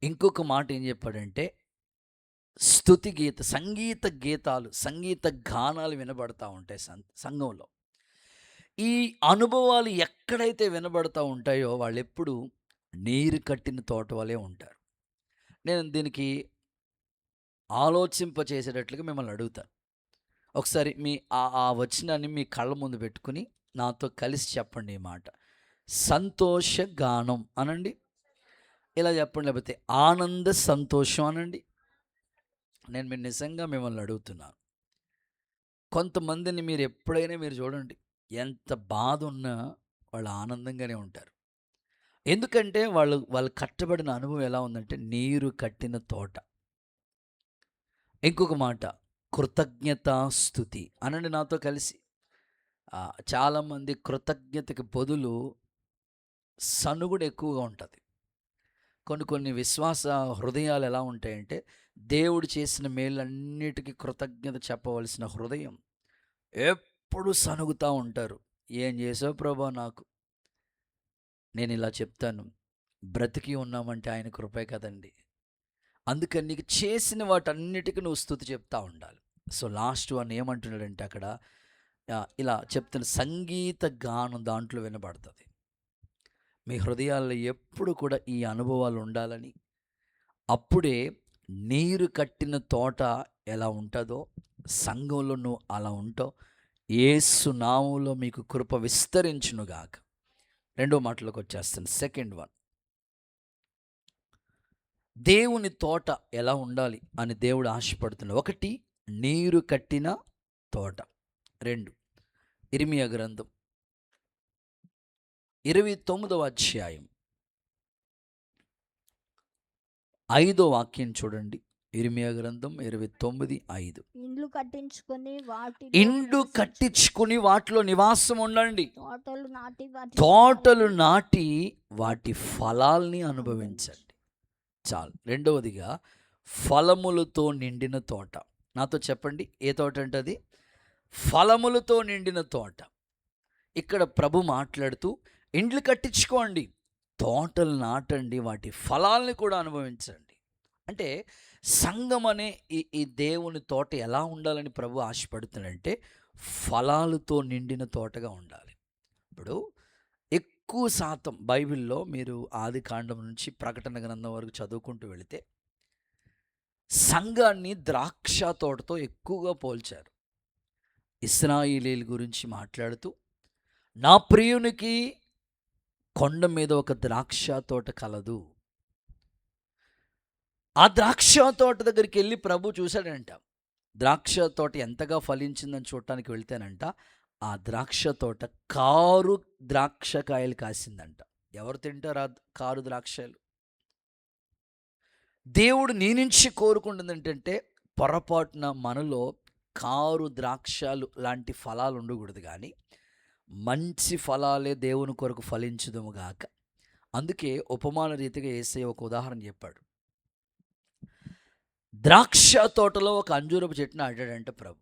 ఇంకొక మాట ఏం చెప్పాడంటే స్తుతి సంగీత గీతాలు, సంగీత గానాలు వినబడతా ఉంటాయి సంఘంలో. ఈ అనుభవాలు ఎక్కడైతే వినబడతా ఉంటాయో వాళ్ళు ఎప్పుడు నీరు కట్టిన తోట వలె ఉంటారు. నేను దీనికి ఆలోచింపచేసేటట్లుగా మిమ్మల్ని అడుగుతాను. ఒకసారి మీ ఆ వచనాన్ని మీ కళ్ళ ముందు పెట్టుకుని నాతో కలిసి చెప్పండి ఈ మాట. సంతోష గానం అనండి, ఇలా చెప్పండి. లేకపోతే ఆనంద సంతోషం అనండి. నేను మీరు నిజంగా మిమ్మల్ని అడుగుతున్నాను. కొంతమందిని మీరు ఎప్పుడైనా మీరు చూడండి, ఎంత బాధ ఉన్నా వాళ్ళు ఆనందంగానే ఉంటారు. ఎందుకంటే వాళ్ళు కట్టబడిన అనుభవం ఎలా ఉందంటే నీరు కట్టిన తోట. ఇంకొక మాట కృతజ్ఞతాస్తుతి అనండి నాతో కలిసి. చాలామంది కృతజ్ఞతకి బదులు సనుగుడు ఎక్కువగా ఉంటుంది. కొన్ని విశ్వాస హృదయాలు ఎలా ఉంటాయంటే దేవుడు చేసిన మేలన్నిటికీ కృతజ్ఞత చెప్పవలసిన హృదయం, ఎప్పుడు సనుగుతూ ఉంటారు. ఏం చేసావు ప్రభా నాకు. నేను ఇలా చెప్తాను, బ్రతికి ఉన్నామంటే ఆయన కృపే కదండి. అందుకని నీకు చేసిన వాటన్నిటికీ నువ్వు స్తుతి చెప్తా ఉండాలి. సో లాస్ట్ వన్ ఏమంటున్నాడంటే అక్కడ ఇలా చెప్తున్న సంగీత గానం దాంట్లో వినబడుతుంది. మీ హృదయాల్లో ఎప్పుడు కూడా ఈ అనుభవాలు ఉండాలని, అప్పుడే నీరు కట్టిన తోట ఎలా ఉంటుందో సంఘంలో నువ్వు అలా ఉంటావు. యేసు నామములో మీకు కృప విస్తరించునుగాక. రెండో మాటలోకి వచ్చేస్తాను. సెకండ్ వన్, దేవుని తోట ఎలా ఉండాలి అని దేవుడు ఆశపడుతున్నాడు. 1 నీరు కట్టిన తోట. 2 ఇర్మియా గ్రంథం 29వ అధ్యాయం 5వ వాక్యం చూడండి. ఇర్మియా గ్రంథం 29:5. ఇండ్లు కట్టించుకుని వాటిలో నివాసం ఉండండి. తోటలు నాటి వాటి ఫలాల్ని అనుభవించండి. చాలు. రెండవదిగా ఫలములతో నిండిన తోట. నాతో చెప్పండి, ఏ తోట అంటే అది? ఫలములతో నిండిన తోట. ఇక్కడ ప్రభు మాట్లాడుతూ ఇండ్లు కట్టించుకోండి, తోటలు నాటండి, వాటి ఫలాల్ని కూడా అనుభవించండి. అంటే సంఘం అనే ఈ దేవుని తోట ఎలా ఉండాలని ప్రభు ఆశపడుతున్నాడంటే ఫలాలతో నిండిన తోటగా ఉండాలి. ఇప్పుడు ఎక్కువ శాతం బైబిల్లో మీరు ఆది కాండం నుంచి ప్రకటన గ్రంథం వరకు చదువుకుంటూ వెళితే సంఘాన్ని ద్రాక్ష తోటతో ఎక్కువగా పోల్చారు. ఇశ్రాయేలీయుల గురించి మాట్లాడుతూ నా ప్రియునికి కొండ మీద ఒక ద్రాక్ష తోట కలదు. ఆ ద్రాక్ష తోట దగ్గరికి వెళ్ళి ప్రభు చూశాడంట. ద్రాక్ష తోట ఎంతగా ఫలించిందని చూడటానికి వెళ్తేనంట ఆ ద్రాక్ష తోట కారు ద్రాక్షకాయలు కాసిందంట. ఎవరు తింటారు ఆ కారు ద్రాక్షలు? దేవుడు నీ నుంచి కోరుకుంటుంది ఏంటంటే పొరపాటున మనలో కారు ద్రాక్షలు లాంటి ఫలాలు ఉండకూడదు, కానీ మంచి ఫలాలే దేవుని కొరకు ఫలించుదుము గాక. అందుకే ఉపమాన రీతిగా యేసయ్య ఒక ఉదాహరణ చెప్పాడు. ద్రాక్ష తోటలో ఒక అంజూరపు చెట్టు నాటాడంట ప్రభు.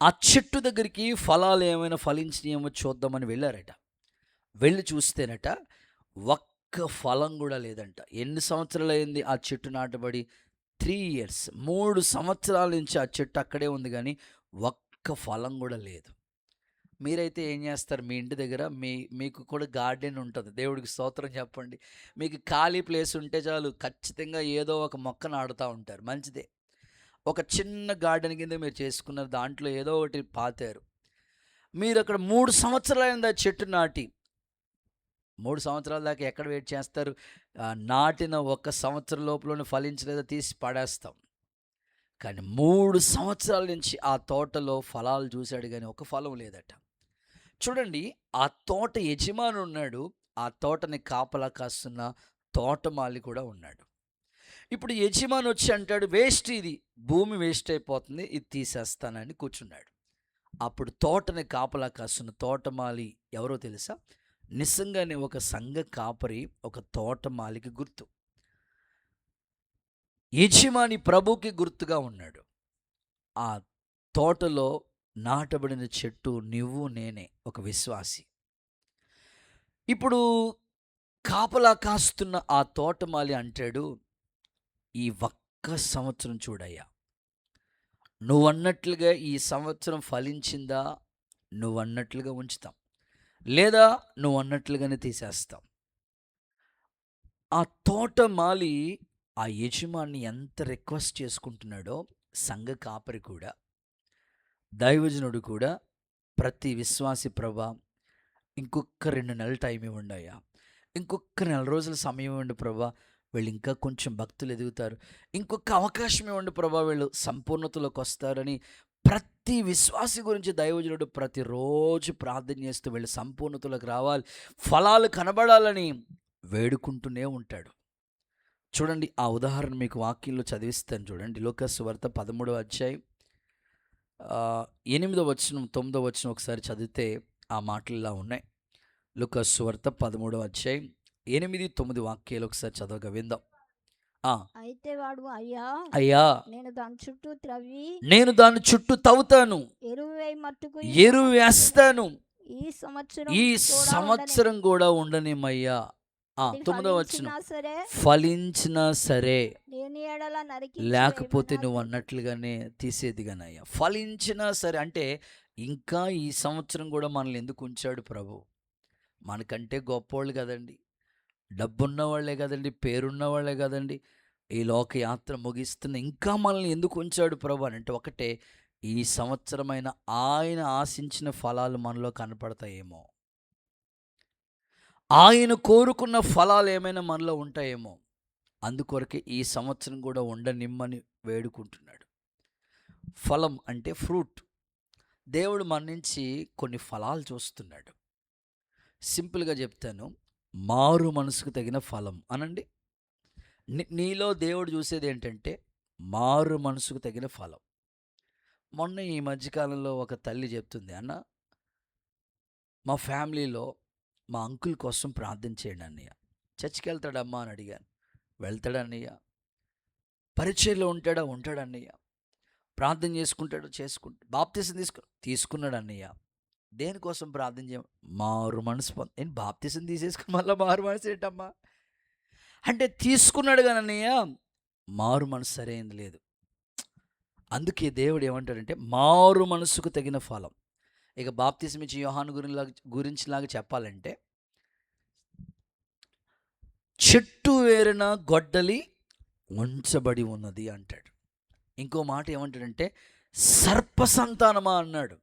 ఆ చెట్టు దగ్గరికి ఫలాలు ఏమైనా ఫలించినాయేమో చూద్దామని వెళ్ళారట. వెళ్ళి చూస్తేనట ఒక్క ఫలం కూడా లేదంట. ఎన్ని సంవత్సరాలు అయింది ఆ చెట్టు నాటబడి? 3 ఇయర్స్. 3 సంవత్సరాల నుంచి ఆ చెట్టు అక్కడే ఉంది కానీ ఒక్క ఫలం కూడా లేదు. మీరైతే ఏం చేస్తారు? మీ ఇంటి దగ్గర మీకు కూడా గార్డెన్ ఉంటుంది. దేవుడికి స్తోత్రం చెప్పండి. మీకు ఖాళీ ప్లేస్ ఉంటే చాలు, ఖచ్చితంగా ఏదో ఒక మొక్క నాటుతూ ఉంటారు. మంచిదే. ఒక చిన్న గార్డెన్ కింద మీరు చేసుకున్నారు, దాంట్లో ఏదో ఒకటి పాతారు. మీరు అక్కడ 3 సంవత్సరాలైంది ఆ చెట్టు నాటి. 3 సంవత్సరాల దాకా ఎక్కడ వెయిట్ చేస్తారు? నాటిన 1 సంవత్సరం లోపలనే ఫలించలేదో తీసి పడేస్తాం. కానీ 3 సంవత్సరాల నుంచి ఆ తోటలో ఫలాలు చూశాడు కానీ ఒక ఫలం లేదట. చూడండి, ఆ తోట యజమాని ఉన్నాడు, ఆ తోటని కాపలా కాస్తున్న తోటమాలి కూడా ఉన్నాడు. ఇప్పుడు యజమాని వచ్చి అంటాడు, వేస్ట్, ఇది భూమి వేస్ట్ అయిపోతుంది, ఇది తీసేస్తానని కూర్చున్నాడు. అప్పుడు తోటని కాపలా కాస్తున్న తోటమాలి ఎవరో తెలుసా? నిజంగానే ఒక సంఘ కాపరి, ఒక తోటమాలికి గుర్తు. యజమాని ప్రభుకి గుర్తుగా ఉన్నాడు. ఆ తోటలో నాటబడిన చెట్టు నువ్వు నేనే, ఒక విశ్వాసి. ఇప్పుడు కాపలా కాస్తున్న ఆ తోటమాలి అంటాడు, ఈ ఒక్క సంవత్సరం చూడయ్యా, నువ్వన్నట్లుగా ఈ సంవత్సరం ఫలించిందా నువ్వన్నట్లుగా ఉంచుతాం, లేదా నువ్వన్నట్లుగానే తీసేస్తాం. ఆ తోటమాలి ఆ యజమాని ఎంత రిక్వెస్ట్ చేసుకుంటున్నాడో, సంఘ కాపరి కూడా, దైవజనుడు కూడా, ప్రతి విశ్వాసి, ప్రభా ఇంకొక 2 నెలలు టైం ఇవ్వండి అయ్యా, ఇంకొక 4 రోజుల సమయం ఇవ్వండి ప్రభా, వీళ్ళు ఇంకా కొంచెం భక్తులు ఎదుగుతారు, ఇంకొక అవకాశం ఇవ్వండి ప్రభా, వీళ్ళు సంపూర్ణతలోకి వస్తారని ప్రతి విశ్వాసి గురించి దైవజనుడు ప్రతిరోజు ప్రార్థన చేస్తూ వీళ్ళు సంపూర్ణతలోకి రావాలి, ఫలాలు కనబడాలని వేడుకుంటూనే ఉంటాడు. చూడండి, ఆ ఉదాహరణ మీకు వాక్యంలో చదివిస్తాను. చూడండి, లూకా సువార్త 13వ అధ్యాయం 8వ వచనం 9వ వచనం ఒకసారి చదివితే ఆ మాటలు ఇలా ఉన్నాయి. లూకా సువార్త 13వ అధ్యాయం 8, 9 వాక్యాలు ఒకసారి చదవగా విందాం. అయితే వాడు, అయ్యా అయ్యా నేను దాని చుట్టూ త్రవ్వి నేను దాని చుట్టూ తవ్వుతాను, ఎరువు వేస్తాను, ఈ సంవత్సరం కూడా ఉండనిమయ్యా. 9వ వచనం, ఫలించినా సరే, లేకపోతే నువ్వు అన్నట్లుగానే తీసేదిగానయ్యా. ఫలించినా సరే అంటే ఇంకా ఈ సంవత్సరం కూడా మనల్ని ఎందుకు ఉంచాడు ప్రభు? మనకంటే గొప్పోళ్ళు కదండి, డబ్బున్న వాళ్ళే కదండి, పేరున్న వాళ్ళే కదండి, ఈ లోకయాత్ర ముగిస్తున్న ఇంకా మనల్ని ఎందుకు ఉంచాడు ప్రభు అని అంటే ఒకటే, ఈ సంవత్సరమైన ఆయన ఆశించిన ఫలాలు మనలో కనపడతాయేమో, ఆయన కోరుకున్న ఫలాలు ఏమైనా మనలో ఉంటాయేమో, అందుకొరకే ఈ సంవత్సరం కూడా ఉండనిమ్మని వేడుకుంటున్నాడు. ఫలం అంటే ఫ్రూట్. దేవుడు మన నుంచి కొన్ని ఫలాలు చూస్తున్నాడు. సింపుల్గా చెప్తాను, మారు మనసుకు తగిన ఫలం అనండి. నీలో దేవుడు చూసేది ఏంటంటే మారు మనసుకు తగిన ఫలం. మొన్న ఈ మధ్యకాలంలో ఒక తల్లి చెప్తుంది, అన్న మా ఫ్యామిలీలో మా అంకుల్ కోసం ప్రార్థన చేయండి అన్నయ్య. చర్చికి వెళ్తాడమ్మా అని అడిగాను. వెళ్తాడన్నయ్య. పరిచయలో ఉంటాడన్నయ్య. ప్రార్థన బాప్తీసం తీసుకున్నాడు అన్నయ్య. దేనికోసం ప్రార్థన చేయ? మారు మనసు నేను బాప్తీసం తీసేసుకుని మళ్ళీ మారు మనసు ఏంటమ్మా అంటే, తీసుకున్నాడు కానీ అన్నయ్య మారు మనసు సరైనది లేదు. అందుకే దేవుడు ఏమంటాడంటే మారు మనసుకు తగిన ఫలం. ఇక బాప్తీసం ఇచ్చి యోహాను గురించిలాగా చెప్పాలంటే, చెట్టు వేరిన గొడ్డలి ఉంచబడి ఉన్నది అంటాడు. ఇంకో మాట ఏమంటాడంటే సర్ప సంతానమా అన్నాడు.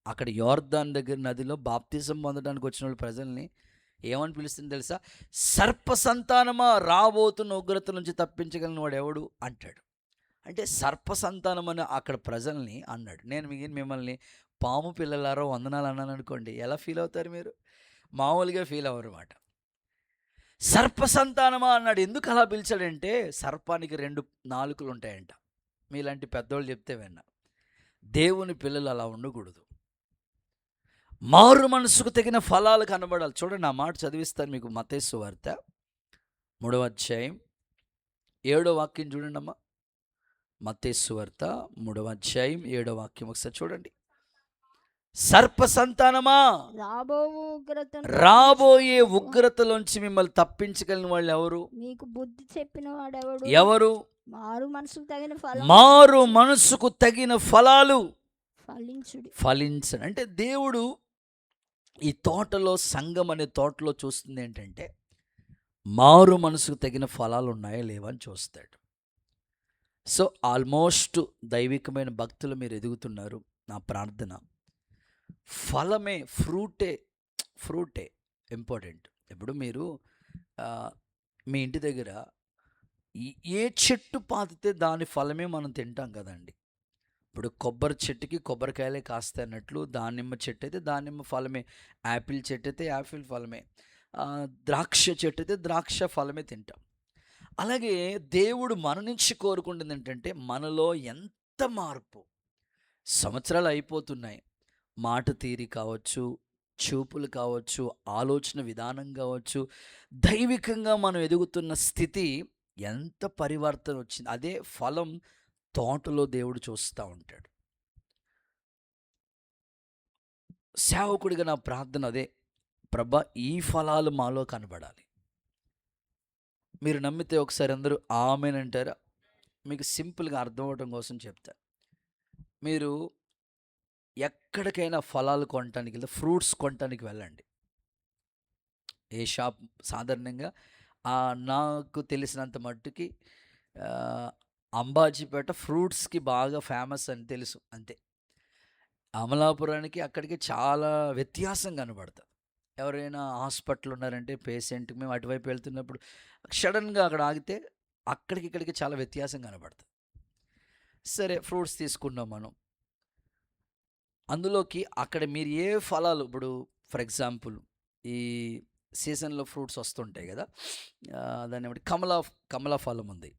అక్కడ యోర్దాన్ దగ్గర నదిలో బాప్తిజం పొందడానికి వచ్చిన వాళ్ళు ప్రజల్ని ఏమని పిలుస్తుంది తెలుసా? సర్ప సంతానమా, రాబోతున్న ఉగ్రత నుంచి తప్పించగలిగిన వాడు ఎవడు అంటాడు. అంటే సర్ప సంతానం అని అక్కడ ప్రజల్ని అన్నాడు. నేను మిమ్మల్ని పాము పిల్లలారో వందనాలు అన్నాను అనుకోండి, ఎలా ఫీల్ అవుతారు మీరు? మామూలుగా ఫీల్ అవ్వరు అన్నమాట. సర్ప సంతానమా అన్నాడు. ఎందుకు అలా పిలిచాడంటే, సర్పానికి 2 నాలుకలు ఉంటాయంట. మీలాంటి పెద్దోళ్ళు చెప్తే విన్నా. దేవుని పిల్లలు అలా ఉండకూడదు. మారు మనసుకు తగిన ఫలాలు కనబడాలి. చూడండి, ఆ మాట చదివిస్తాను మీకు. మత్తయి సువార్త 3వ అధ్యాయం 7వ వాక్యం చూడండి అమ్మా. మత్తయి సువార్త 3వ అధ్యాయం 7వ వాక్యం ఒకసారి చూడండి. సర్ప సంతానమా, రాబోయే ఉగ్రతలోంచి మిమ్మల్ని తప్పించగలిగిన వాళ్ళు ఎవరు? మీకు బుద్ధి చెప్పిన వాడెవడు? ఎవరు? మారు మనసుకు తగిన ఫలం మారు మనసుకు తగిన ఫలాలు ఫలించుడి. అంటే దేవుడు ఈ తోటలో, సంఘం అనే తోటలో చూస్తుంది ఏంటంటే మారు మనసుకు తగిన ఫలాలు ఉన్నాయా లేవా అని చూస్తాడు. సో ఆల్మోస్ట్ దైవికమైన భక్తులు మీరు ఎదుగుతున్నారు. నా ప్రార్థన ఫలమే, ఫ్రూటే ఇంపార్టెంట్. ఇప్పుడు మీరు మీ ఇంటి దగ్గర ఏ చెట్టు పాతితే దాని ఫలమే మనం తింటాం కదండి. ఇప్పుడు కొబ్బరి చెట్టుకి కొబ్బరికాయలే కాస్తాయి అన్నట్లు, దానిమ్మ చెట్టు అయితే దానిమ్మ ఫలమే, యాపిల్ చెట్టు అయితే యాపిల్ ఫలమే, ద్రాక్ష చెట్టు అయితే ద్రాక్ష ఫలమే తింటాం. అలాగే దేవుడు మన నుంచి కోరుకుంటుంది ఏంటంటే మనలో ఎంత మార్పు. సంవత్సరాలు అయిపోతున్నాయి, మాట తీరి కావచ్చు, చూపులు కావచ్చు, ఆలోచన విధానం కావచ్చు, దైవికంగా మనం ఎదుగుతున్న స్థితి ఎంత పరివర్తన వచ్చింది. అదే ఫలం తోటలో దేవుడు చూస్తూ ఉంటాడు. సేవకుడిగా నా ప్రార్థన అదే, ప్రభా ఈ ఫలాలు మాలో కనబడాలి. మీరు నమ్మితే ఒకసారి అందరూ ఆమేన్ అంటారా? మీకు సింపుల్గా అర్థం అవడం కోసం చెప్తా. మీరు ఎక్కడికైనా ఫలాలు కొనటానికి వెళ్తే, ఫ్రూట్స్ కొనటానికి వెళ్ళండి. ఏ షాప్ సాధారణంగా నాకు తెలిసినంత మట్టుకి అంబాజీపేట ఫ్రూట్స్కి బాగా ఫేమస్ అని తెలుసు, అంతే. అమలాపురానికి అక్కడికి చాలా వ్యత్యాసం కనబడుతుంది. ఎవరైనా హాస్పిటల్ ఉన్నారంటే పేషెంట్కి మేము అటువైపు వెళ్తున్నప్పుడు సడన్గా అక్కడ ఆగితే అక్కడికి ఇక్కడికి చాలా వ్యత్యాసం కనబడుతుంది. సరే ఫ్రూట్స్ తీసుకున్నాం మనం, అందులోకి అక్కడ మీరు ఏ ఫలాలు, ఇప్పుడు ఫర్ ఎగ్జాంపుల్ ఈ సీజన్లో ఫ్రూట్స్ వస్తుంటాయి కదా, దాన్ని ఏమంటే కమలా ఫలం ఉంది.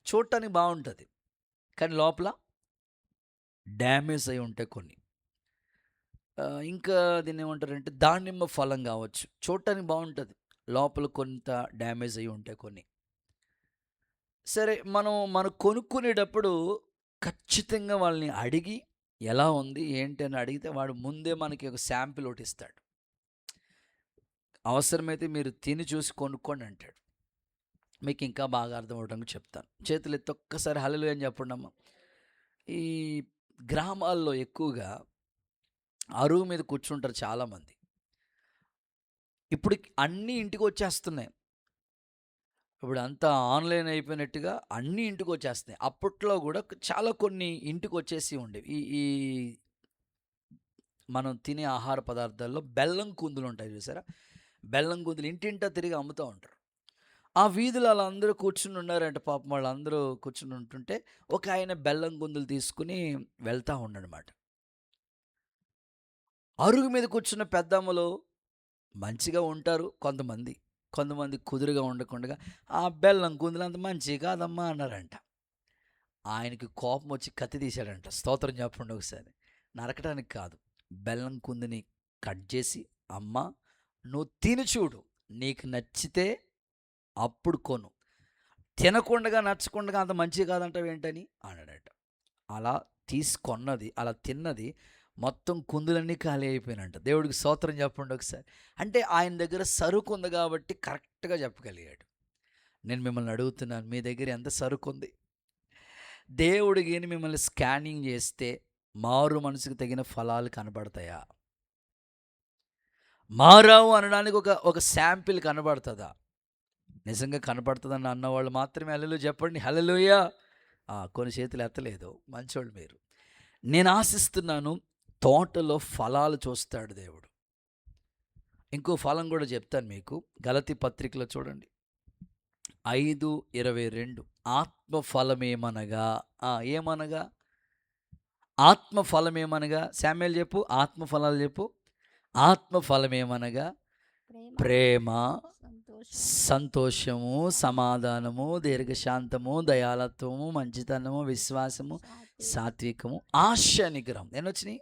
చూడటానికి బాగుంటుంది కానీ లోపల డ్యామేజ్ అయి ఉంటాయి కొన్ని. ఇంకా దీన్ని ఏమంటారంటే దానిమ్మ ఫలం కావచ్చు, చూడటానికి బాగుంటుంది, లోపల కొంత డ్యామేజ్ అయి ఉంటాయి కొన్ని. సరే మనం కొనుక్కునేటప్పుడు ఖచ్చితంగా వాళ్ళని అడిగి ఎలా ఉంది ఏంటి అని అడిగితే వాడు ముందే మనకి ఒక శాంపిల్ ఒకటి ఇస్తాడు. అవసరమైతే మీరు తిని చూసి కొనుక్కోండి అంటాడు. మీకు ఇంకా బాగా అర్థం అవడానికి చెప్తాను. చేతులు ఎత్తి ఒక్కసారి హల్లెలూయా అని చెప్పండి అమ్మ. ఈ గ్రామాల్లో ఎక్కువగా అరుగు మీద కూర్చుంటారు చాలామంది. ఇప్పుడు అన్నీ ఇంటికి వచ్చేస్తున్నాయి. ఇప్పుడు అంతా ఆన్లైన్ అయిపోయినట్టుగా అన్నీ ఇంటికి వచ్చేస్తున్నాయి. అప్పట్లో కూడా చాలా కొన్ని ఇంటికి వచ్చేసి ఉండేవి. ఈ ఈ మనం తినే ఆహార పదార్థాల్లో బెల్లం కుందులు ఉంటాయి చూసారా, బెల్లం కుందులు ఇంటింటా తిరిగి అమ్ముతూ ఉంటారు. ఆ వీధులు అలా అందరూ కూర్చుని ఉన్నారంట, పాపం వాళ్ళందరూ కూర్చుని ఉంటుంటే ఒక ఆయన బెల్లం కుందులు తీసుకుని వెళ్తూ ఉన్నాడనమాట. అరుగు మీద కూర్చున్న పెద్దమ్మలు మంచిగా ఉంటారు కొంతమంది కుదురుగా ఉండకుండా ఆ బెల్లం కుందులు అంత మంచి కాదమ్మా అన్నారంట. ఆయనకి కోపం వచ్చి కత్తి తీశాడంట. స్తోత్రం చెప్పండి ఒకసారి. నరకడానికి కాదు, బెల్లం కుందిని కట్ చేసి, అమ్మ నువ్వు తిని చూడు, నీకు నచ్చితే అప్పుడు కొను, తినకుండా నచ్చకుండా అంత మంచిగా కాదంటావు ఏంటని అన్నాడట. అలా తీసుకొన్నది, అలా తిన్నది మొత్తం కుందులన్నీ ఖాళీ అయిపోయినంట. దేవుడికి స్తోత్రం చెప్పండి ఒకసారి. అంటే ఆయన దగ్గర సరుకు ఉంది కాబట్టి కరెక్ట్గా చెప్పగలిగాడు. నేను మిమ్మల్ని అడుగుతున్నాను, మీ దగ్గర ఎంత సరుకు ఉంది? దేవుడికి మిమ్మల్ని స్కానింగ్ చేస్తే మారు మనసుకు తగిన ఫలాలు కనబడతాయా? మారావు అనడానికి ఒక శాంపిల్ కనబడుతుందా? నిజంగా కనబడుతుందని అన్నవాళ్ళు మాత్రమే హల్లెలూయా చెప్పండి. హల్లెలూయా. కొన్ని చేతులు ఎత్తలేదు, మంచోళ్ళు మీరు. నేను ఆశిస్తున్నాను తోటలో ఫలాలు చూస్తాడు దేవుడు. ఇంకో ఫలం కూడా చెప్తాను మీకు. గలతీ పత్రికలో చూడండి 5:22. ఆత్మఫలమేమనగా, ఏమనగా ఆత్మఫలమేమనగా, శామ్యూయేల్ చెప్పు, ఆత్మఫలాలు చెప్పు. ఆత్మఫలమేమనగా ప్రేమ, సంతోషము, సమాధానము, దీర్ఘశాంతము, దయాళత్వము, మంచితనము, విశ్వాసము, సాత్వికము, ఆశ నిగ్రహం. ఎన్ని వచ్చినాయి?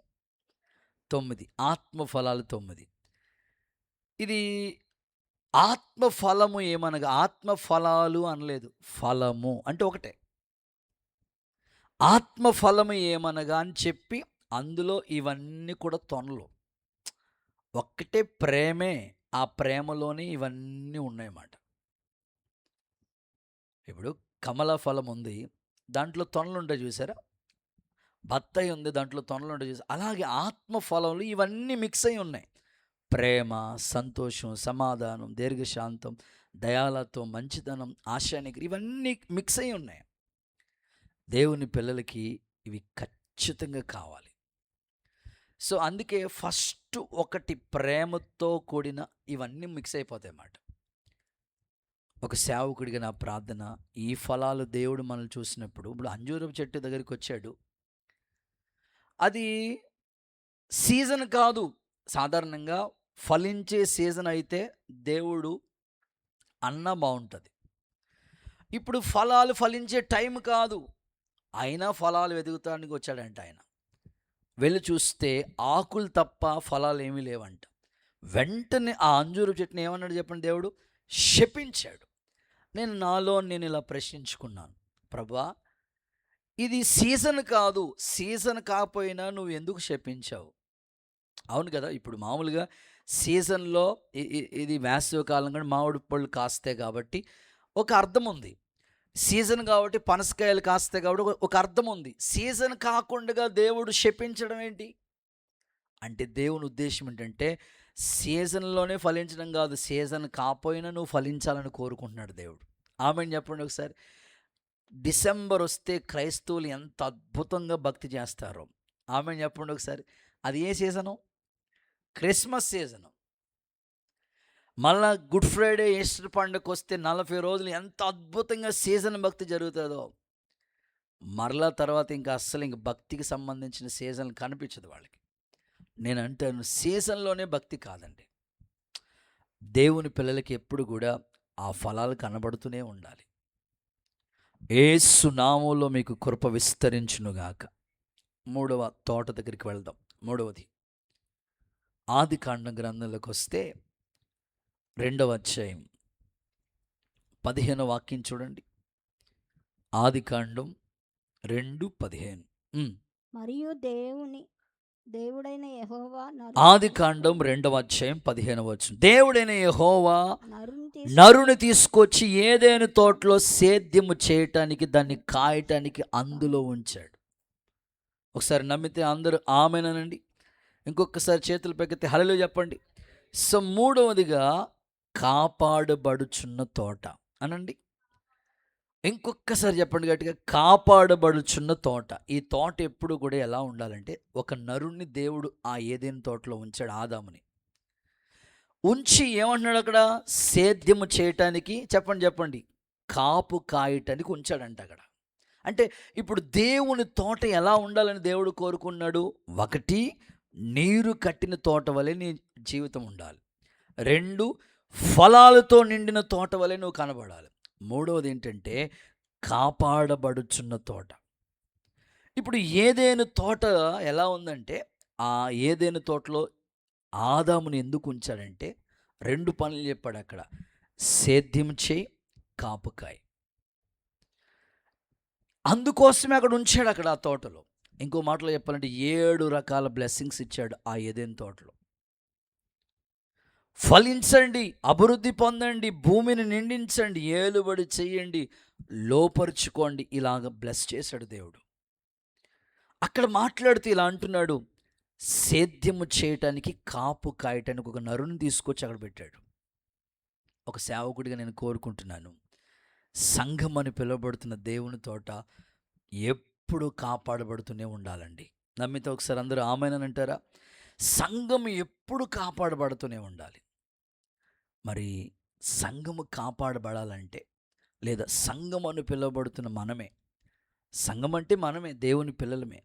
9. ఆత్మఫలాలు 9. ఇది ఆత్మఫలము ఏమనగా, ఆత్మఫలాలు అనలేదు, ఫలము అంటే ఒకటే. ఆత్మఫలము ఏమనగా అని చెప్పి అందులో ఇవన్నీ కూడా తొనలు. ఒక్కటే ప్రేమే. ఆ ప్రేమలోనే ఇవన్నీ ఉన్నాయన్నమాట. ఇప్పుడు కమల ఫలం ఉంది. దాంట్లో తొనలుంటాయి చూసారా? బత్తాయి ఉంది. దాంట్లో తొనలుంటాయి చూసారా? అలాగే ఆత్మ ఫలంలో ఇవన్నీ మిక్స్ అయి ఉన్నాయి. ప్రేమ, సంతోషం, సమాధానం, దీర్ఘశాంతం, దయాలత్వం, మంచితనం, ఆశానిగ్రహం ఇవన్నీ మిక్స్ అయి ఉన్నాయి. దేవుని పిల్లలకి ఇవి ఖచ్చితంగా కావాలి. సో అందుకే ఫస్ట్ ఒకటి ప్రేమతో కూడిన ఇవన్నీ మిక్స్ అయిపోతాయి అన్నమాట. ఒక సేవకుడిగా నా ప్రార్థన, ఈ ఫలాలు దేవుడు మనల్ని చూసినప్పుడు, ఇప్పుడు అంజూరపు చెట్టు దగ్గరికి వచ్చాడు. అది సీజన్ కాదు. సాధారణంగా ఫలించే సీజన్ అయితే దేవుడు అన్నా బాగుంటుంది. ఇప్పుడు ఫలాలు ఫలించే టైం కాదు, అయినా ఫలాలు వెతుకుతానికి వచ్చాడంట ఆయన. వెళ్ళి చూస్తే ఆకులు తప్ప ఫలాలు ఏమీ లేవంట. వెంటనే ఆ అంజూరు చెట్టుని ఏమన్నాడు చెప్పండి? దేవుడు శపించాడు. నేను ఇలా ప్రశ్నించుకున్నాను, ప్రభువా ఇది సీజన్ కాదు, సీజన్ కాకపోయినా నువ్వు ఎందుకు శపించావు? అవును కదా, ఇప్పుడు మామూలుగా సీజన్లో ఇది వేసవి కాలం కానీ మామిడి పళ్ళు కాస్తాయి కాబట్టి ఒక అర్థం ఉంది. సీజన్ కాబట్టి పనసకాయలు కాస్తాయి కాబట్టి ఒక అర్థం ఉంది. సీజన్ కాకుండా దేవుడు శపించడం ఏంటి అంటే, దేవుని ఉద్దేశం ఏంటంటే సీజన్లోనే ఫలించడం కాదు, సీజన్ కాకపోయినా నువ్వు ఫలించాలని కోరుకుంటున్నాడు దేవుడు. ఆమెను చెప్పండి ఒకసారి. డిసెంబర్ వస్తే క్రైస్తవులు ఎంత అద్భుతంగా భక్తి చేస్తారో. ఆమెను చెప్పండి ఒకసారి. అది ఏ సీజను? Christmas season. మళ్ళా గుడ్ ఫ్రైడే, ఈస్టర్ పండుగకు వస్తే 40 రోజులు ఎంత అద్భుతంగా సీజన్ భక్తి జరుగుతుందో. మరలా తర్వాత ఇంకా అస్సలు ఇంక భక్తికి సంబంధించిన సీజన్ కనిపించదు వాళ్ళకి. నేను అంటాను, సీజన్లోనే భక్తి కాదండి. దేవుని పిల్లలకి ఎప్పుడు కూడా ఆ ఫలాలు కనబడుతూనే ఉండాలి. యేసు నామములో మీకు కృప విస్తరించునుగాక. మూడవ తోట దగ్గరికి వెళ్దాం. మూడవది ఆదికాండం గ్రంథంలోకి వస్తే 2వ అధ్యాయం 15వ వాక్యం చూడండి. ఆదికాండం 2:15. మరియు దేవుడైన యెహోవా ఆదికాండం 2వ అధ్యాయం 15వ వచనం. దేవుడైన యెహోవా నరుని నరుని తీసుకొచ్చి ఏదైనా తోటలో సేద్యము చేయటానికి, దాన్ని కాయటానికి అందులో ఉంచాడు. ఒకసారి నమ్మితే అందరూ ఆమేనండి. ఇంకొకసారి చేతులు పెగితే హల్లెలూయా చెప్పండి. సో మూడవదిగా కాపాడబడుచున్న తోట అనండి. ఇంకొకసారి చెప్పండి గట్టిగా, కాపాడబడుచున్న తోట. ఈ తోట ఎప్పుడు కూడా ఎలా ఉండాలంటే, ఒక నరుణ్ణి దేవుడు ఆ ఏదైనా తోటలో ఉంచాడు, ఆదాముని ఉంచి ఏమంటున్నాడు అక్కడ? సేద్యము చేయటానికి, చెప్పండి, కాపు కాయటానికి ఉంచాడంట అక్కడ. అంటే ఇప్పుడు దేవుని తోట ఎలా ఉండాలని దేవుడు కోరుకున్నాడు? ఒకటి, నీరు కట్టిన తోట వలె నీ జీవితం ఉండాలి. 2, ఫలాలతో నిండిన తోట వలె నువ్వు కనబడాలి. మూడవది ఏంటంటే కాపాడబడుచున్న తోట. ఇప్పుడు ఏదైనా తోట ఎలా ఉందంటే, ఆ ఏదైనా తోటలో ఆదాముని ఎందుకు ఉంచాడంటే 2 పనులు చెప్పాడు అక్కడ. సేద్యం చేయి, కాపుకాయ. అందుకోసమే అక్కడ ఉంచాడు అక్కడ ఆ తోటలో. ఇంకో మాటలో చెప్పాలంటే 7 రకాల బ్లెస్సింగ్స్ ఇచ్చాడు ఆ ఏదైనా తోటలో. ఫలించండి, అభివృద్ధి పొందండి, భూమిని నిండించండి, ఏలుబడి చెయ్యండి, లోపరుచుకోండి, ఇలాగ బ్లెస్ చేశాడు దేవుడు. అక్కడ మాట్లాడుతూ ఇలా అంటున్నాడు, సేద్యము చేయటానికి, కాపు కాయటానికి ఒక నరుని తీసుకొచ్చి అక్కడ పెట్టాడు. ఒక సేవకుడిగా నేను కోరుకుంటున్నాను, సంఘం అని పిలువబడుతున్న దేవుని తోట ఎప్పుడు కాపాడబడుతూనే ఉండాలండి. నమ్మితే ఒకసారి అందరూ ఆమేనని అంటారా? సంఘం ఎప్పుడు కాపాడబడుతూనే ఉండాలి. మరి సంఘము కాపాడబడాలంటే, లేదా సంఘం అని పిలువబడుతున్న మనమే, సంఘం అంటే మనమే, దేవుని పిల్లలమే,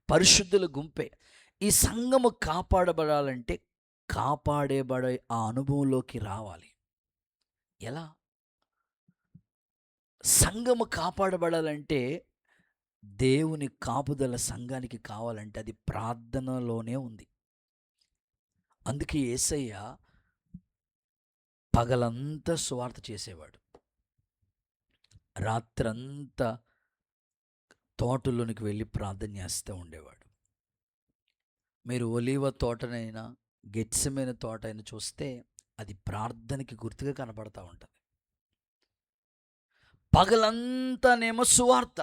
పరిశుద్ధుల గుంపే. ఈ సంఘము కాపాడబడాలంటే కాపాడేబడే ఆ అనుభవంలోకి రావాలి. ఎలా? సంఘము కాపాడబడాలంటే, దేవుని కాపుదల సంఘానికి కావాలంటే అది ప్రార్థనలోనే ఉంది. అందుకే యేసయ్య పగలంతా సువార్త చేసేవాడు, రాత్రంతా తోటలోనికి వెళ్ళి ప్రార్థన చేస్తూ ఉండేవాడు. మీరు ఒలీవ తోటనైనా గెత్సెమనే తోట అయినా చూస్తే అది ప్రార్థనకి గుర్తుగా కనపడతా ఉంటుంది. పగలంతానేమో సువార్త,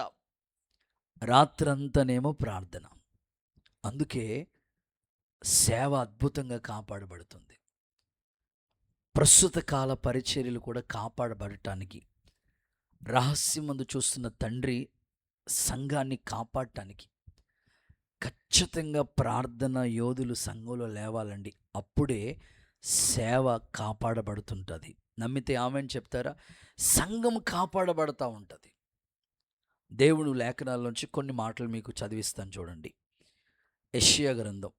రాత్రంతానేమో ప్రార్థన. అందుకే సేవ అద్భుతంగా కాపాడబడుతుంది. ప్రస్తుత కాల పరిచర్యలు కూడా కాపాడబడటానికి, రహస్యమందు చూస్తున్న తండ్రి సంఘాన్ని కాపాడటానికి ఖచ్చితంగా ప్రార్థన యోధులు సంఘంలో లేవాలండి. అప్పుడే సేవ కాపాడబడుతుంటుంది. నమ్మితే ఆమెను చెప్తారా? సంఘం కాపాడబడతా ఉంటుంది. దేవుడు లేఖనాల్లోంచి కొన్ని మాటలు మీకు చదివిస్తాను చూడండి. యెషయా గ్రంథం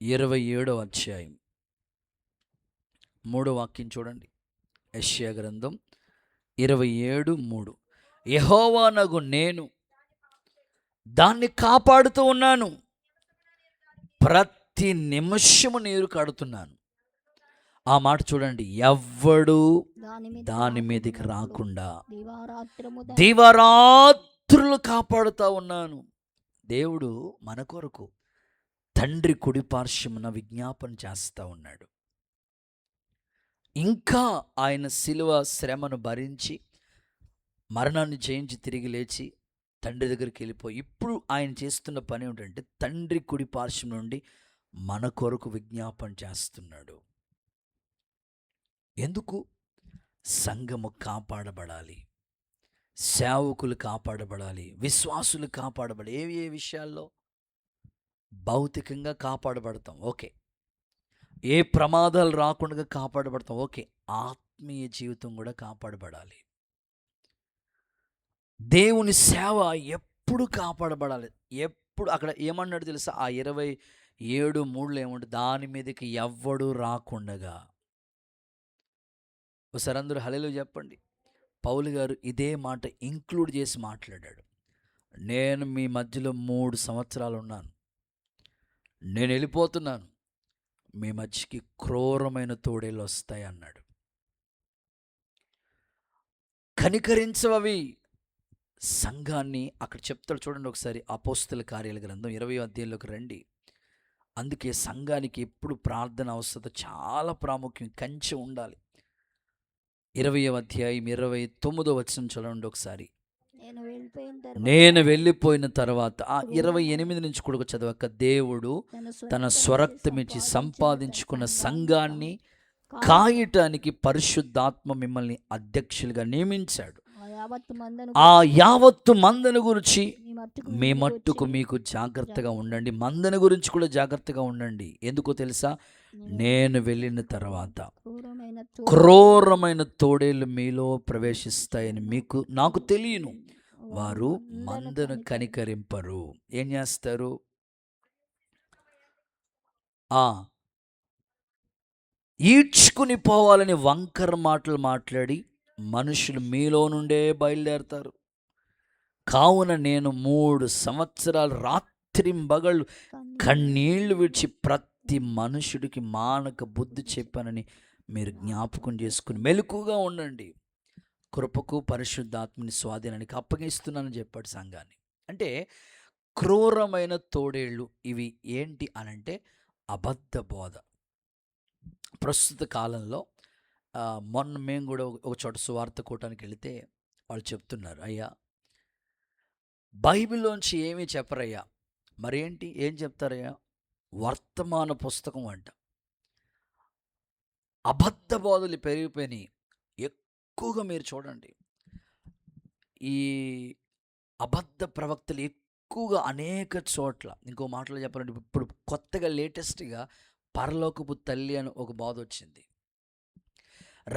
27వ అధ్యాయం 3వ వాక్యం చూడండి. యెషయా గ్రంథం 27:3. యెహోవానగు నేను దాన్ని కాపాడుతూ ఉన్నాను, ప్రతి నిమిషము నీరు కడుతున్నాను. ఆ మాట చూడండి. ఎవ్వడు దాని మీదకి రాకుండా దివారాత్రులు కాపాడుతూ ఉన్నాను. దేవుడు మన కొరకు తండ్రి కుడి పార్శ్వమున విజ్ఞాపన చేస్తూ ఉన్నాడు. ఇంకా ఆయన శిలువ శ్రమను భరించి మరణాన్ని జయించి తిరిగి లేచి తండ్రి దగ్గరికి వెళ్ళిపోయి ఇప్పుడు ఆయన చేస్తున్న పని ఏమిటంటే తండ్రి కుడి పార్శ్వం నుండి మన కొరకు విజ్ఞాపన చేస్తున్నాడు. ఎందుకు? సంఘము కాపాడబడాలి, సేవకులు కాపాడబడాలి, విశ్వాసులు కాపాడబడాలి. ఏ విషయాల్లో? భౌతికంగా కాపాడబడతాం, ఓకే. ఏ ప్రమాదాలు రాకుండా కాపాడబడతాం, ఓకే. ఆత్మీయ జీవితం కూడా కాపాడబడాలి. దేవుని సేవ ఎప్పుడు కాపాడబడాలి. ఎప్పుడు అక్కడ ఏమన్నాడు తెలుసా? ఆ 27:3 ఏమంటే దాని మీదకి ఎవ్వడు రాకుండగా. ఒకసారి అందరూ హల్లెలూయా చెప్పండి. పౌలు గారు ఇదే మాట ఇంక్లూడ్ చేసి మాట్లాడాడు. నేను మీ మధ్యలో 3 సంవత్సరాలు ఉన్నాను, నేను వెళ్ళిపోతున్నాను, మీ మధ్యకి క్రూరమైన తోడేళ్ళు వస్తాయి అన్నాడు. కనికరించవవి సంఘాన్ని అక్కడ చెప్తాడు చూడండి. ఒకసారి అపోస్తల కార్యాల గ్రంథం 20వ అధ్యాయంలోకి రండి. అందుకే సంఘానికి ఎప్పుడు ప్రార్థన అవసరం, చాలా ప్రాముఖ్యం. కంచె ఉండాలి. 20వ అధ్యాయం 29వ వచనం చదవండి ఒకసారి. నేను వెళ్ళిపోయిన తర్వాత 28 నుంచి కూడా చదవక, దేవుడు తన స్వరక్తమిచ్చి సంపాదించుకున్న సంఘాన్ని కాయటానికి పరిశుద్ధాత్మ మిమ్మల్ని అధ్యక్షులుగా నియమించాడు. ఆ యావత్తు మందను గురించి మీ మట్టుకు మీకు జాగ్రత్తగా ఉండండి. మందను గురించి కూడా జాగ్రత్తగా ఉండండి. ఎందుకో తెలుసా? నేను వెళ్ళిన తర్వాత క్రూరమైన తోడేళ్ళు మీలో ప్రవేశిస్తాయని నాకు తెలియను. వారు మందను కనికరింపరు. ఏం చేస్తారు? ఈడ్చుకుని పోవాలని వంకర మాటలు మాట్లాడి మనుషులు మీలో నుండే బయలుదేరతారు. కావున నేను 3 సంవత్సరాలు రాత్రింబగళ్ళు కన్నీళ్లు విడిచి ప్రతి మనుషుడికి మానక బుద్ధి చెప్పానని మీరు జ్ఞాపకం చేసుకుని మెలకుగా ఉండండి. కృపకు పరిశుద్ధాత్మని స్వాధీనానికి అప్పగిస్తున్నానని చెప్పాడు సంఘాన్ని. అంటే క్రూరమైన తోడేళ్ళు ఇవి ఏంటి అనంటే అబద్ధ బోధ. ప్రస్తుత కాలంలో మొన్న మేము కూడా ఒక చోట సువార్త కూటానికి వెళితే వాళ్ళు చెప్తున్నారు, అయ్యా బైబిల్లోంచి ఏమీ చెప్పరయ్యా. మరేంటి? ఏం చెప్తారయ్యా? వర్తమాన పుస్తకం అంట. అబద్ధ బోధలు పెరిగిపోయినాయి. ఎక్కువగా మీరు చూడండి, ఈ అబద్ధ ప్రవక్తలు ఎక్కువగా అనేక చోట్ల, ఇంకో మాటలో చెప్పాలంటే ఇప్పుడు కొత్తగా లేటెస్ట్గా పరలోకపు తల్లి అని ఒక బోధ వచ్చింది.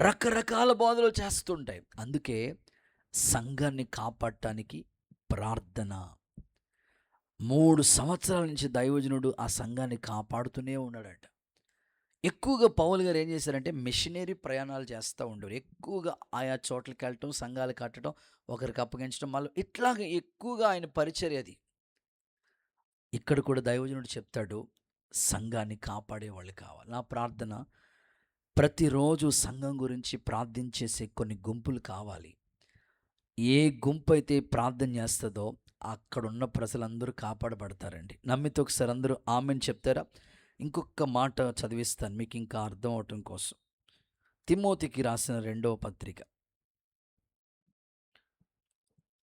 రకరకాల బోధలు చేస్తుంటాయి. అందుకే సంఘాన్ని కాపాడటానికి ప్రార్థన. 3 సంవత్సరాల నుంచి దైవజనుడు ఆ సంఘాన్ని కాపాడుతూనే ఉన్నాడట. ఎక్కువగా పౌలు గారు ఏం చేశారంటే మిషనరీ ప్రయాణాలు చేస్తూ ఉండేవారు. ఎక్కువగా ఆయా చోట్లకి వెళ్ళటం, సంఘాలు కట్టడం, ఒకరికి అప్పగించడం, మళ్ళీ ఇట్లాగా ఎక్కువగా ఆయన పరిచర్య అది. ఇక్కడ కూడా దైవజనుడు చెప్తాడు, సంఘాన్ని కాపాడే వాళ్ళు కావాలి. నా ప్రార్థన ప్రతిరోజు సంఘం గురించి ప్రార్థించేసే కొన్ని గుంపులు కావాలి. ఏ గుంపు అయితే ప్రార్థన చేస్తుందో అక్కడున్న ప్రజలందరూ కాపాడబడతారండి. నమ్మితే ఒకసారి అందరూ ఆమెన్ చెప్తారా? ఇంకొక మాట చదివిస్తాను మీకు ఇంకా అర్థం అవటం కోసం. తిమోతికి రాసిన 2వ పత్రిక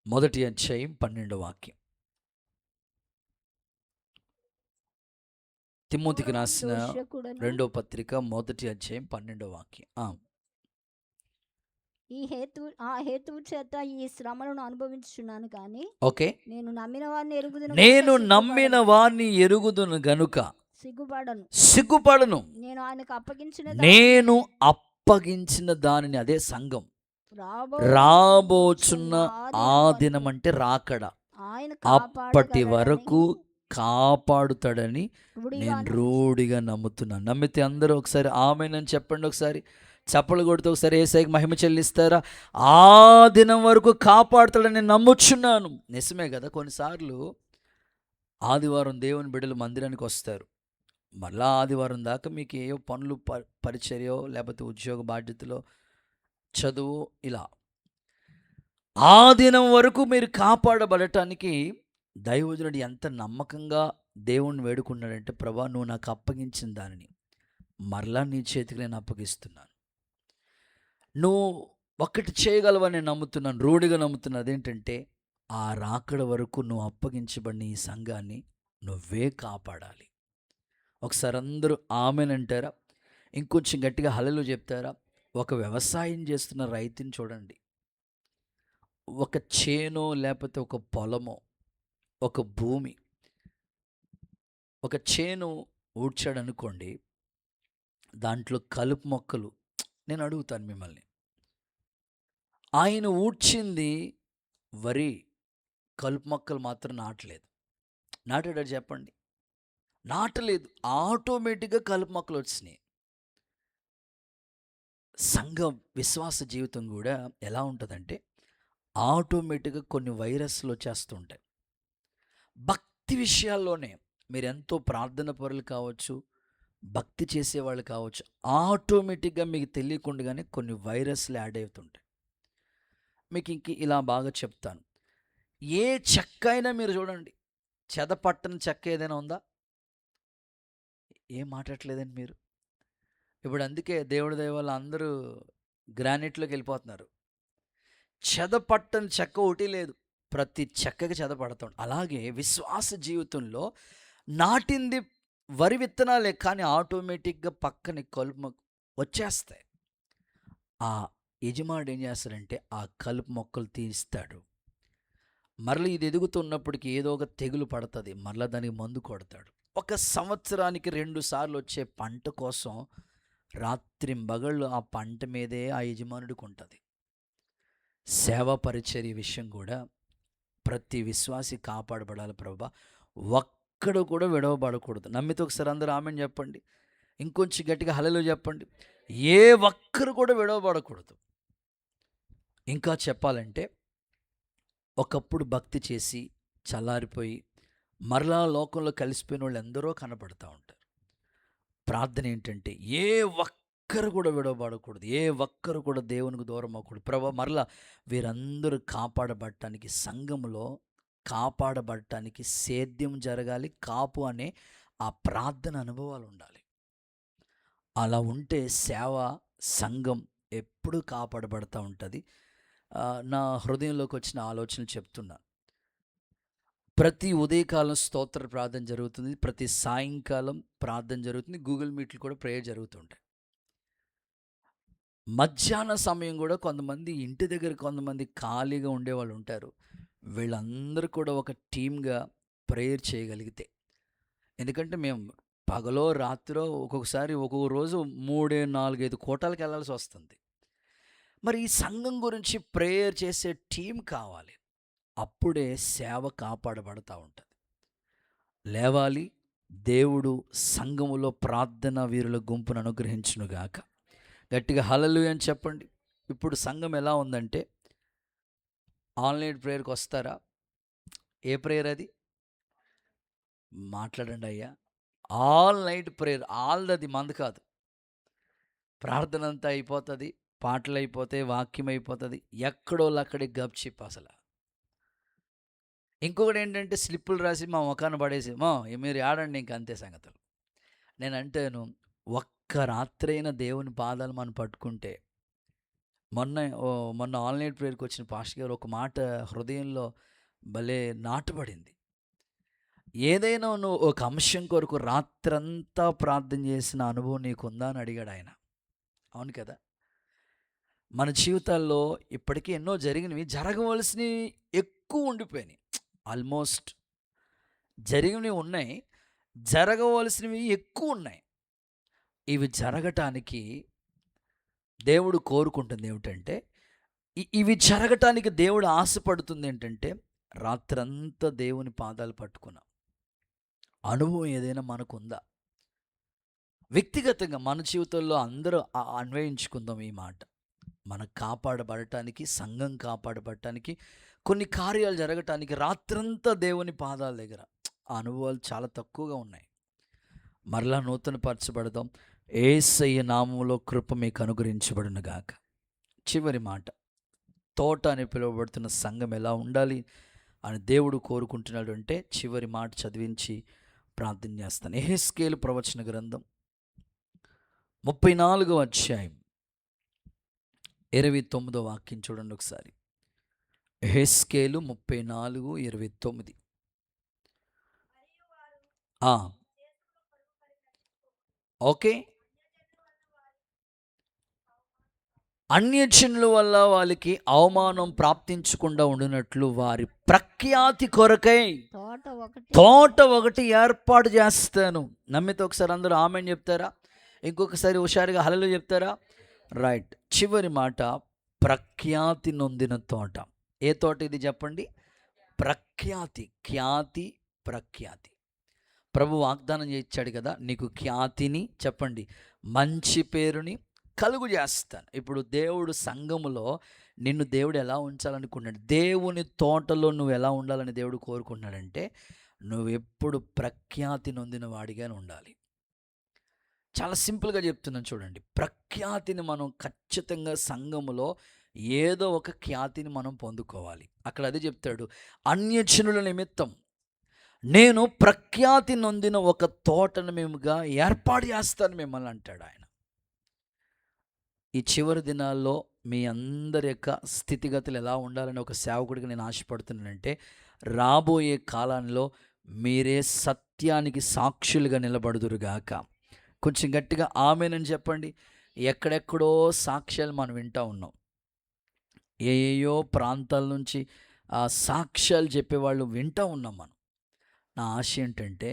1వ అధ్యాయం 12వ వాక్యం. తిమోతికి రాసిన దోషకుడను 2వ పత్రిక 1వ అధ్యాయం 12వ వాక్యం. ఆ హేతువు చేత ఈ శ్రమలను అనుభవించుచున్నాను కానీ ఓకే. నేను నమ్మిన వారిని ఎరుగుదును నేను నమ్మిన వారిని ఎరుగుదును గనుక సిగ్గుపడను. సిగ్గుపడను. నేను ఆయనకు అప్పగించిన నేను అప్పగించిన దానిని, అదే సంఘం, రాబోచున్న ఆ దినం అంటే రాకడ, ఆయన అప్పటి వరకు కాపాడుతాడని నేను రూఢిగా నమ్ముతున్నాను. నమ్మితే అందరూ ఒకసారి ఆమేనని చెప్పండి. ఒకసారి చప్పలు కొడుతూ ఒకసారి యేసయ్యకి మహిమ చెల్లిస్తారా? ఆ దినం వరకు కాపాడుతాడని నేను నమ్ముచున్నాను. నిజమే కదా. కొన్నిసార్లు ఆదివారం దేవుని బిడ్డలు మందిరానికి వస్తారు. మళ్ళా ఆదివారం దాకా మీకు ఏవో పనులు, పరిచర్యో లేకపోతే ఉద్యోగ బాధ్యతలో, చదువు, ఇలా ఆ దినం వరకు మీరు కాపాడబడటానికి దైవజనుడు ఎంత నమ్మకంగా దేవుణ్ణి వేడుకున్నాడంటే, ప్రభా నువ్వు నాకు అప్పగించిన దానిని మరలా నీ చేతికి నేను అప్పగిస్తున్నాను. నువ్వు ఒక్కటి చేయగలవని నేను నమ్ముతున్నాను, రూఢిగా నమ్ముతున్నాను. అదేంటంటే ఆ రాకడ వరకు నువ్వు అప్పగించబడిన ఈ సంఘాన్ని నువ్వే కాపాడాలి. ఒకసారి అందరూ ఆమెనంటారా? ఇంకొంచెం గట్టిగా హల్లెలూయా చెప్తారా? ఒక వ్యవసాయం చేస్తున్న రైతుని చూడండి. ఒక చేనో లేకపోతే ఒక పొలమో, ఒక భూమి, ఒక చేను ఊడ్చాడు అనుకోండి, దాంట్లో కలుపు మొక్కలు, నేను అడుగుతాను మిమ్మల్ని, ఆయన ఊడ్చింది వరి, కలుపు మొక్కలు మాత్రం నాటలేదు. నాటాడు చెప్పండి? నాటలేదు. ఆటోమేటిక్గా కలుపు మొక్కలు వచ్చినాయి. సంఘం విశ్వాస జీవితం కూడా ఎలా ఉంటుందంటే ఆటోమేటిక్గా కొన్ని వైరస్లు వచ్చేస్తూ ఉంటాయి. భక్తి విషయాల్లోనే మీరు ఎంతో ప్రార్థన పరులు కావచ్చు, భక్తి చేసేవాళ్ళు కావచ్చు, ఆటోమేటిక్గా మీకు తెలియకుండానే కొన్ని వైరస్లు యాడ్ అవుతుంటాయి. మీకు ఇంక ఇలా బాగా చెప్తాను. ఏ చెక్క అయినా మీరు చూడండి, చెదపట్టని చెక్క ఏదైనా ఉందా? ఏం మాట్లాడట్లేదండి మీరు. ఇప్పుడు అందుకే దేవుడి దయ వల్ల అందరూ గ్రానైట్లోకి వెళ్ళిపోతున్నారు. చెదపట్టని చెక్క ఒకటి లేదు, ప్రతి చెక్కకి చెదపడతాం. అలాగే విశ్వాస జీవితంలో నాటింది వరి విత్తనాలే, కానీ ఆటోమేటిక్గా పక్కన కలుపు వచ్చేస్తాయి. ఆ యజమానుడు ఏం చేస్తాడంటే ఆ కలుపు మొక్కలు తీస్తాడు. మరలా ఇది ఎదుగుతున్నప్పటికీ ఏదో ఒక తెగులు పడుతుంది, మరలా దానికి మందు కొడతాడు. ఒక సంవత్సరానికి 2 సార్లు వచ్చే పంట కోసం రాత్రింబగళ్ళు ఆ పంట మీదే ఆ యజమానుడికి ఉంటుంది. సేవా పరిచర్య విషయం కూడా ప్రతి విశ్వాసి కాపాడబడాలి ప్రభా. ఒక్కడు కూడా విడవబడకూడదు. నమ్మితే ఒకసారి అందరూ ఆమెన్ చెప్పండి. ఇంకొంచెం గట్టిగా హల్లెలూయా చెప్పండి. ఏ ఒక్కరు కూడా విడవబడకూడదు. ఇంకా చెప్పాలంటే ఒకప్పుడు భక్తి చేసి చల్లారిపోయి మరలా లోకంలో కలిసిపోయిన వాళ్ళు ఎందరో కనపడతా ఉంటారు. ప్రార్థన ఏంటంటే ఏ ఒక్కరు కూడా విడవబడకూడదు, ఏ ఒక్కరు కూడా దేవునికి దూరం అవ్వకూడదు. ప్రభా మరలా వీరందరూ కాపాడబడటానికి, సంఘములో కాపాడబడటానికి సేద్యం జరగాలి. కాపు అనే ఆ ప్రార్థన అనుభవాలు ఉండాలి. అలా ఉంటే సేవ, సంఘం ఎప్పుడూ కాపాడబడతా ఉంటుంది. నా హృదయంలోకి వచ్చిన ఆలోచనలు చెప్తున్నా. ప్రతి ఉదయకాలం స్తోత్ర ప్రార్థన జరుగుతుంది, ప్రతి సాయంకాలం ప్రార్థన జరుగుతుంది, గూగుల్ మీట్లు కూడా ప్రేయర్ జరుగుతుంటాయి. మధ్యాహ్న సమయం కూడా కొంతమంది ఇంటి దగ్గర కొంతమంది ఖాళీగా ఉండేవాళ్ళు ఉంటారు. వీళ్ళందరూ కూడా ఒక టీమ్గా ప్రేయర్ చేయగలిగితే, ఎందుకంటే మేము పగలో రాత్రో ఒక్కొక్కసారి ఒక్కొక్క రోజు 3, 4, 5 కోటాలకు వెళ్ళాల్సి వస్తుంది. మరి ఈ సంఘం గురించి ప్రేయర్ చేసే టీం కావాలి. అప్పుడే సేవ కాపాడబడతా ఉంటుంది. లేవాలి. దేవుడు సంఘములో ప్రార్థన వీరుల గుంపును అనుగ్రహించునుగాక. గట్టిగా హల్లెలూయా అని చెప్పండి. ఇప్పుడు సంఘం ఎలా ఉందంటే ఆన్లైన్ ప్రేయర్కి వస్తారా? ఏ ప్రేయర్ అది? మాట్లాడండి అయ్యా. All night prayer. ఆల్ది మంది కాదు. ప్రార్థన అంతా అయిపోతుంది, పాటలు అయిపోతాయి, వాక్యం అయిపోతుంది, ఎక్కడోళ్ళక్కడికి గప్చిప్ అసలు. ఇంకొకటి ఏంటంటే స్లిప్పులు రాసి మా ముఖాన పడేసి మీరు ఆడండి ఇంక అంతే సంగతులు. నేను అంటాను, ఒక్క రాత్రైన దేవుని పాదాలు మనం పట్టుకుంటే, మొన్న మొన్న ఆన్లైన్ ప్రేయర్కి వచ్చిన పాస్టర్ గారు ఒక మాట హృదయంలో భలే నాటుబడింది. ఏదైనా నువ్వు ఒక అంశం కొరకు రాత్రంతా ప్రార్థన చేసిన అనుభవం నీకుందా అని అడిగాడు ఆయన. అవును కదా. మన జీవితాల్లో ఇప్పటికీ ఎన్నో జరిగినవి, జరగవలసినవి ఎక్కువ ఉండిపోయినాయి. ఆల్మోస్ట్ జరిగినవి ఉన్నాయి, జరగవలసినవి ఎక్కువ ఉన్నాయి. ఇవి జరగటానికి దేవుడు కోరుకుంటుంది ఏమిటంటే, ఇవి జరగటానికి దేవుడు ఆశపడుతుంది ఏంటంటే, రాత్రంతా దేవుని పాదాలు పట్టుకున్న అనుభవం ఏదైనా మనకుందా? వ్యక్తిగతంగా మన జీవితంలో అందరూ అన్వయించుకుందాం ఈ మాట. మనం కాపాడబడటానికి, సంఘం కాపాడబడటానికి, కొన్ని కార్యాలు జరగటానికి రాత్రంతా దేవుని పాదాల దగ్గర ఆ అనుభవాలు చాలా తక్కువగా ఉన్నాయి. మరలా నూతనపరచబడదాం. యేసయ్య నామములో కృప మీకు అనుగ్రహించబడును గాక. చివరి మాట, తోట అని పిలువబడుతున్న సంఘం ఎలా ఉండాలి అని దేవుడు కోరుకుంటున్నాడు అంటే, చివరి మాట చదివించి ప్రార్థన చేస్తాను. యెహెజ్కేలు ప్రవచన గ్రంథం 34వ అధ్యాయం 29వ వాక్యం చూడండి ఒకసారి. యెహెజ్కేలు 34:29. ఓకే. అన్యజనుల వల్ల వాళ్ళకి అవమానం ప్రాప్తించకుండా ఉండినట్లు వారి ప్రఖ్యాతి కొరకై తోట ఒకటి ఏర్పాటు చేస్తాను. నమ్మితే ఒకసారి అందరూ ఆమెన్ చెప్తారా? ఇంకొకసారి హుషారుగా హల్లెలూయా చెప్తారా? రైట్. చివరి మాట, ప్రఖ్యాతి నొందిన తోట. ఏ తోట ఇది చెప్పండి? ప్రఖ్యాతి. ఖ్యాతి, ప్రఖ్యాతి. ప్రభు వాగ్దానం చేయించాడు కదా, నీకు ఖ్యాతిని చెప్పండి, మంచి పేరుని కలుగు చేస్తాను. ఇప్పుడు దేవుడు సంఘములో నిన్ను దేవుడు ఎలా ఉంచాలనుకున్నాడు? దేవుని తోటలో నువ్వు ఎలా ఉండాలని దేవుడు కోరుకుంటున్నాడంటే, నువ్వు ఎప్పుడు ప్రఖ్యాతి నొందిన వాడిగానే ఉండాలి. చాలా సింపుల్గా చెప్తున్నాను చూడండి. ప్రఖ్యాతిని మనం ఖచ్చితంగా సంఘములో ఏదో ఒక ఖ్యాతిని మనం పొందుకోవాలి. అక్కడ అదే చెప్తాడు, అన్యజనుల నిమిత్తం నేను ప్రఖ్యాతి నొందిన ఒక తోటను మేముగా ఏర్పాటు చేస్తాను మిమ్మల్ని అంటాడు ఆయన. ఈ చివరి దినాల్లో మీ అందరి యొక్క స్థితిగతులు ఎలా ఉండాలని ఒక సేవకుడికి నేను ఆశపడుతున్నానంటే, రాబోయే కాలంలో మీరే సత్యానికి సాక్షులుగా నిలబడుదురుగాక. కొంచెం గట్టిగా ఆమేనని చెప్పండి. ఎక్కడెక్కడో సాక్ష్యాలు మనం వింటూ ఉన్నాం. ఏయో ప్రాంతాల నుంచి సాక్ష్యాలు చెప్పేవాళ్ళు వింటూ ఉన్నాం మనం. నా ఆశ ఏంటంటే,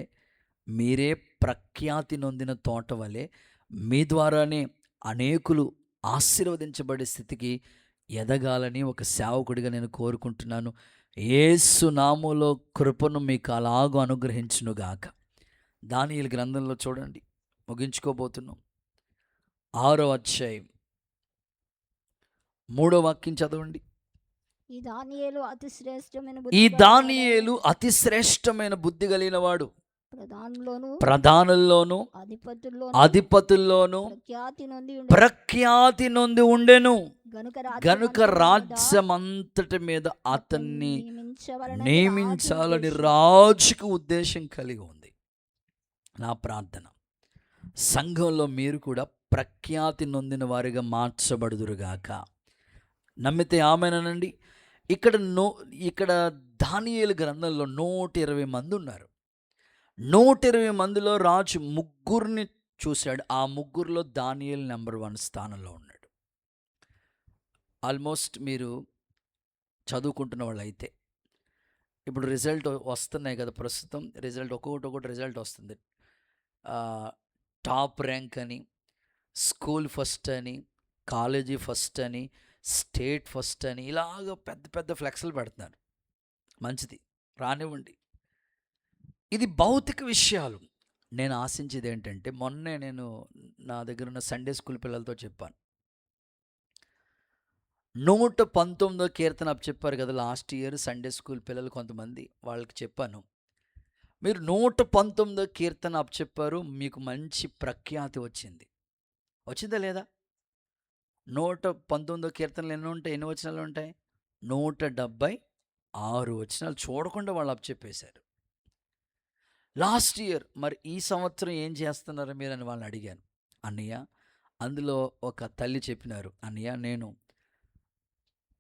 మీరే ప్రఖ్యాతి నొందిన తోట వలె మీ ద్వారానే అనేకులు ఆశీర్వదించబడే స్థితికి ఎదగాలని ఒక సేవకుడిగా నేను కోరుకుంటున్నాను. యేసు నామములో కృపను మీకు అలాగూ అనుగ్రహించునుగాక. దానియేలు గ్రంథంలో చూడండి, ముగించుకోబోతున్నాం. 6వ అధ్యాయం 3వ వాక్యం చదవండి. ఈ దానియేలు అతి శ్రేష్టమైన బుద్ధి కలిగిన వాడు, ప్రధానుల్లోను అధిపతుల్లోను ప్రఖ్యాతి నొంది ఉండెను. గనుక రాజ్యమంతటి మీద అతన్ని నియమించాలని రాజుకు ఉద్దేశం కలిగి ఉంది. నా ప్రార్థన, సంఘంలో మీరు కూడా ప్రఖ్యాతి నొందిన వారిగా మార్చబడుదురుగాక. నమ్మితే ఆమేనండి. ఇక్కడ దానియేలు గ్రంథంలో 120 మంది ఉన్నారు. 120 మందిలో రాజు ముగ్గురిని చూశాడు. ఆ ముగ్గురులో దానియేలు నెంబర్ 1 స్థానంలో ఉన్నాడు. ఆల్మోస్ట్ మీరు చదువుకుంటున్న వాళ్ళు అయితే, ఇప్పుడు రిజల్ట్ వస్తున్నాయి కదా, ప్రస్తుతం రిజల్ట్ ఒక్కొక్కటి రిజల్ట్ వస్తుంది. టాప్ ర్యాంక్ అని, స్కూల్ ఫస్ట్ అని, కాలేజీ ఫస్ట్ అని, స్టేట్ ఫస్ట్ అని, ఇలాగ పెద్ద పెద్ద ఫ్లెక్స్లు పెడుతున్నారు. మంచిది, రానివ్వండి. ఇది భౌతిక విషయాలు. నేను ఆశించేది ఏంటంటే, మొన్నే నేను నా దగ్గర ఉన్న సండే స్కూల్ పిల్లలతో చెప్పాను. 119వ కీర్తన చెప్పారు కదా లాస్ట్ ఇయర్ సండే స్కూల్ పిల్లలు కొంతమంది, వాళ్ళకి చెప్పాను, మీరు 119వ కీర్తన చెప్పారు, మీకు మంచి ప్రఖ్యాతి వచ్చిందా లేదా? 119 కీర్తనలు ఎన్ని ఉంటాయి? ఎన్ని వచనాలు ఉంటాయి? 176 వచనాలు చూడకుండా వాళ్ళు అప్పచెప్పేశారు. లాస్ట్ ఇయర్ మరి ఈ సంవత్సరం ఏం చేస్తున్నారు మీరని వాళ్ళని అడిగాను. అన్నయ్య, అందులో ఒక తల్లి చెప్పినారు, అన్నయ్య నేను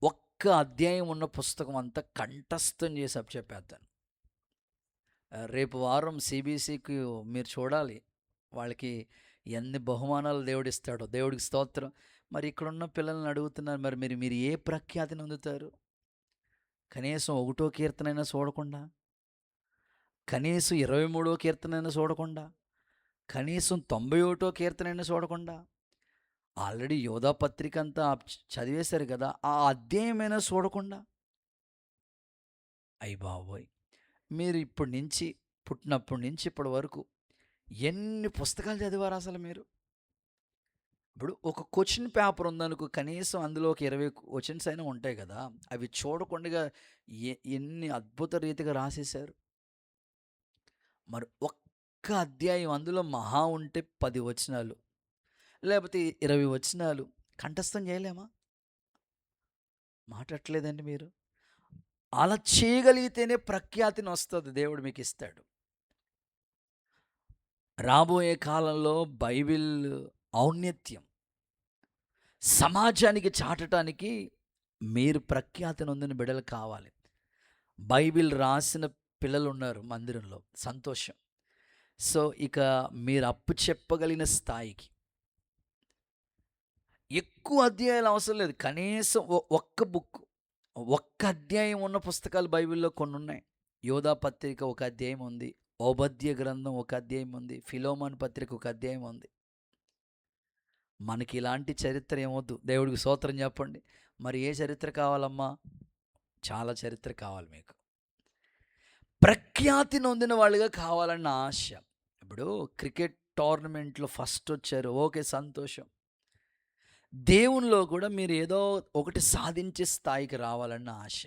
ఒక్క అధ్యాయం ఉన్న పుస్తకం అంతా కంఠస్థం చేసి అప్పచెప్పేస్తాను. రేపు వారం సిబిసికి మీరు చూడాలి, వాళ్ళకి ఎన్ని బహుమానాలు దేవుడిస్తాడో. దేవుడికి స్తోత్రం. మరి ఇక్కడున్న పిల్లల్ని అడుగుతున్నారు, మరి మీరు మీరు ఏ ప్రఖ్యాతిని పొందుతారు? కనీసం 1 కీర్తనైనా చూడకుండా, కనీసం 23 కీర్తనైనా చూడకుండా, కనీసం 91 కీర్తనైనా చూడకుండా, ఆల్రెడీ యోధా పత్రిక అంతా చదివేశారు కదా, ఆ అధ్యాయమైనా చూడకుండా. అయ్య బాబోయ్, మీరు ఇప్పటి నుంచి, పుట్టినప్పటి నుంచి ఇప్పటి వరకు ఎన్ని పుస్తకాలు చదివారు అసలు మీరు? ఇప్పుడు ఒక క్వశ్చన్ పేపర్ ఉందనుకో, కనీసం అందులో ఒక 20 క్వశ్చన్స్ అయినా ఉంటాయి కదా, అవి చూడకుండా ఎన్ని అద్భుత రీతిగా రాసేశారు. మరి ఒక్క అధ్యాయం అందులో మహా ఉంటే 10 వచనాలు, లేకపోతే 20 వచనాలు కంఠస్థం చేయలేమా? మాట్లాడట్లేదండి మీరు. అలా చేయగలిగితేనే ప్రఖ్యాతిని వస్తుంది, దేవుడు మీకు ఇస్తాడు. రాబోయే కాలంలో బైబిల్ ఔన్నత్యం సమాజానికి చాటడానికి మీరు ప్రఖ్యాతి నొందిన బిడ్డలు కావాలి. బైబిల్ రాసిన పిల్లలు ఉన్నారు మందిరంలో, సంతోషం. సో ఇక మీరు అప్పు చెప్పగలిగిన స్థాయికి ఎక్కువ అధ్యాయాలు అవసరం లేదు, కనీసం ఒక్క బుక్, ఒక్క అధ్యాయం ఉన్న పుస్తకాలు బైబిల్లో కొన్ని ఉన్నాయి. యోధా పత్రిక ఒక అధ్యాయం ఉంది, ఓబద్య గ్రంథం ఒక అధ్యాయం ఉంది, ఫిలోమోన్ పత్రిక ఒక అధ్యాయం ఉంది. మనకి ఇలాంటి చరిత్ర ఏమొద్దు, దేవుడికి స్తోత్రం చెప్పండి. మరి ఏ చరిత్ర కావాలమ్మా? చాలా చరిత్ర కావాలి మీకు. ప్రఖ్యాతి నొందిన వాళ్ళుగా కావాలన్న ఆశ. ఇప్పుడు క్రికెట్ టోర్నమెంట్లో ఫస్ట్ వచ్చారు, ఓకే సంతోషం. దేవునిలో కూడా మీరు ఏదో ఒకటి సాధించే స్థాయికి రావాలన్న ఆశ.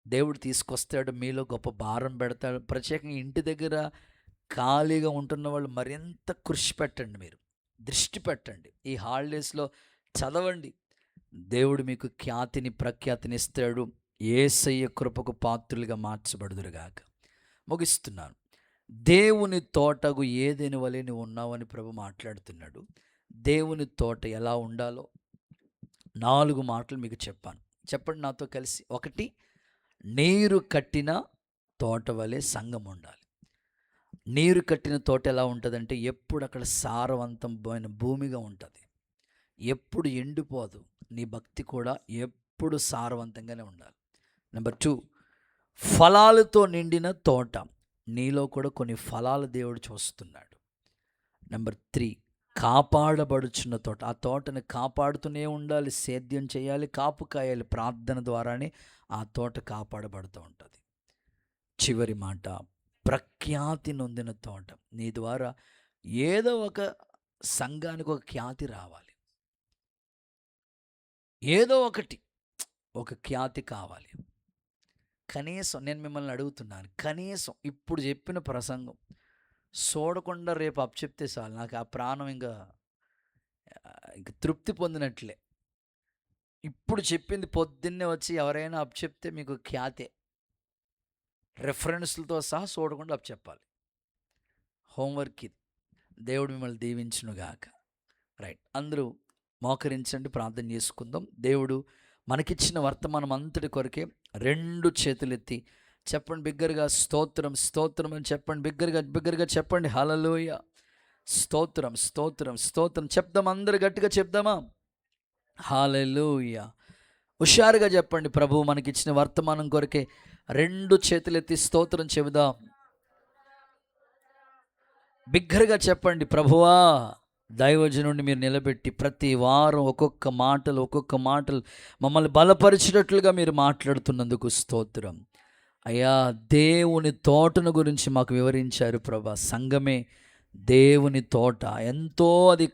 దేవుడు తీసుకొస్తాడు, మీలో గొప్ప భారం పెడతాడు. ప్రత్యేకంగా ఇంటి దగ్గర ఖాళీగా ఉంటున్న వాళ్ళు మరింత కృషి పెట్టండి, మీరు దృష్టి పెట్టండి. ఈ హాలిడేస్లో చదవండి, దేవుడు మీకు ఖ్యాతిని ప్రఖ్యాతిని ఇస్తాడు. యేసయ్య కృపకు పాత్రులుగా మార్చబడుదురుగాక. ముగిస్తున్నాను. దేవుని తోటకు ఏదేని వలె నువ్వు ఉన్నావని ప్రభు మాట్లాడుతున్నాడు. దేవుని తోట ఎలా ఉండాలో 4 మాటలు మీకు చెప్పాను. చెప్పండి నాతో కలిసి. 1, నీరు కట్టిన తోట వలె సంఘం ఉండాలి. నీరు కట్టిన తోట ఎలా ఉంటుందంటే ఎప్పుడు అక్కడ సారవంతమైన భూమిగా ఉంటుంది, ఎప్పుడు ఎండిపోదు. నీ భక్తి కూడా ఎప్పుడు సారవంతంగానే ఉండాలి. నెంబర్ 2, ఫలాలతో నిండిన తోట. నీలో కూడా కొన్ని ఫలాలు దేవుడు చూస్తున్నాడు. నెంబర్ 3, కాపాడబడుచున్న తోట. ఆ తోటని కాపాడుతూనే ఉండాలి, సేద్యం చేయాలి, కాపు కాయాలి. ప్రార్థన ద్వారానే ఆ తోట కాపాడబడుతూ ఉంటుంది. చివరి మాట, ప్రఖ్యాతి నొందిన తోట. నీ ద్వారా ఏదో ఒక సంఘానికి ఒక ఖ్యాతి రావాలి, ఏదో ఒకటి ఒక ఖ్యాతి కావాలి. కనీసం నేను మిమ్మల్ని అడుగుతున్నాను, కనీసం ఇప్పుడు చెప్పిన ప్రసంగం చూడకుండా రేపు అప్పచెప్తే చాలు, నాకు ఆ ప్రాణం ఇంకా తృప్తి పొందినట్లే. ఇప్పుడు చెప్పింది పొద్దున్నే వచ్చి ఎవరైనా అప్పచెప్తే మీకు ఖ్యాతే, రెఫరెన్స్లతో సహా చూడకుండా అప్పచెప్పాలి. హోంవర్క్ ఇది. దేవుడు మిమ్మల్ని దీవించునుగాక. రైట్, అందరూ మోకరించండి, ప్రార్థన చేసుకుందాం. దేవుడు మనకిచ్చిన వర్తమానం అంతటి కొరకే 2 చేతులెత్తి చెప్పండి బిగ్గరగా, స్తోత్రం స్తోత్రం అని చెప్పండి. బిగ్గరగా చెప్పండి, హల్లెలూయా, స్తోత్రం స్తోత్రం స్తోత్రం. చెప్దాం, అందరు గట్టిగా చెప్దామా? హల్లెలూయా. హుషారుగా చెప్పండి. ప్రభువు మనకిచ్చిన వర్తమానం కొరకే 2 చేతులెత్తి స్తోత్రం చెబుదాం. బిగ్గరగా చెప్పండి, ప్రభువా దైవజనుడిని మీరు నిలబెట్టి ప్రతి వారం ఒక్కొక్క మాటలు మమ్మల్ని బలపరిచినట్లుగా మీరు మాట్లాడుతున్నందుకు స్తోత్రం. అయ్యా, దేవుని తోటను గురించి మాకు వివరించారు ప్రభా. సంఘమే దేవుని తోట, ఎంతో అది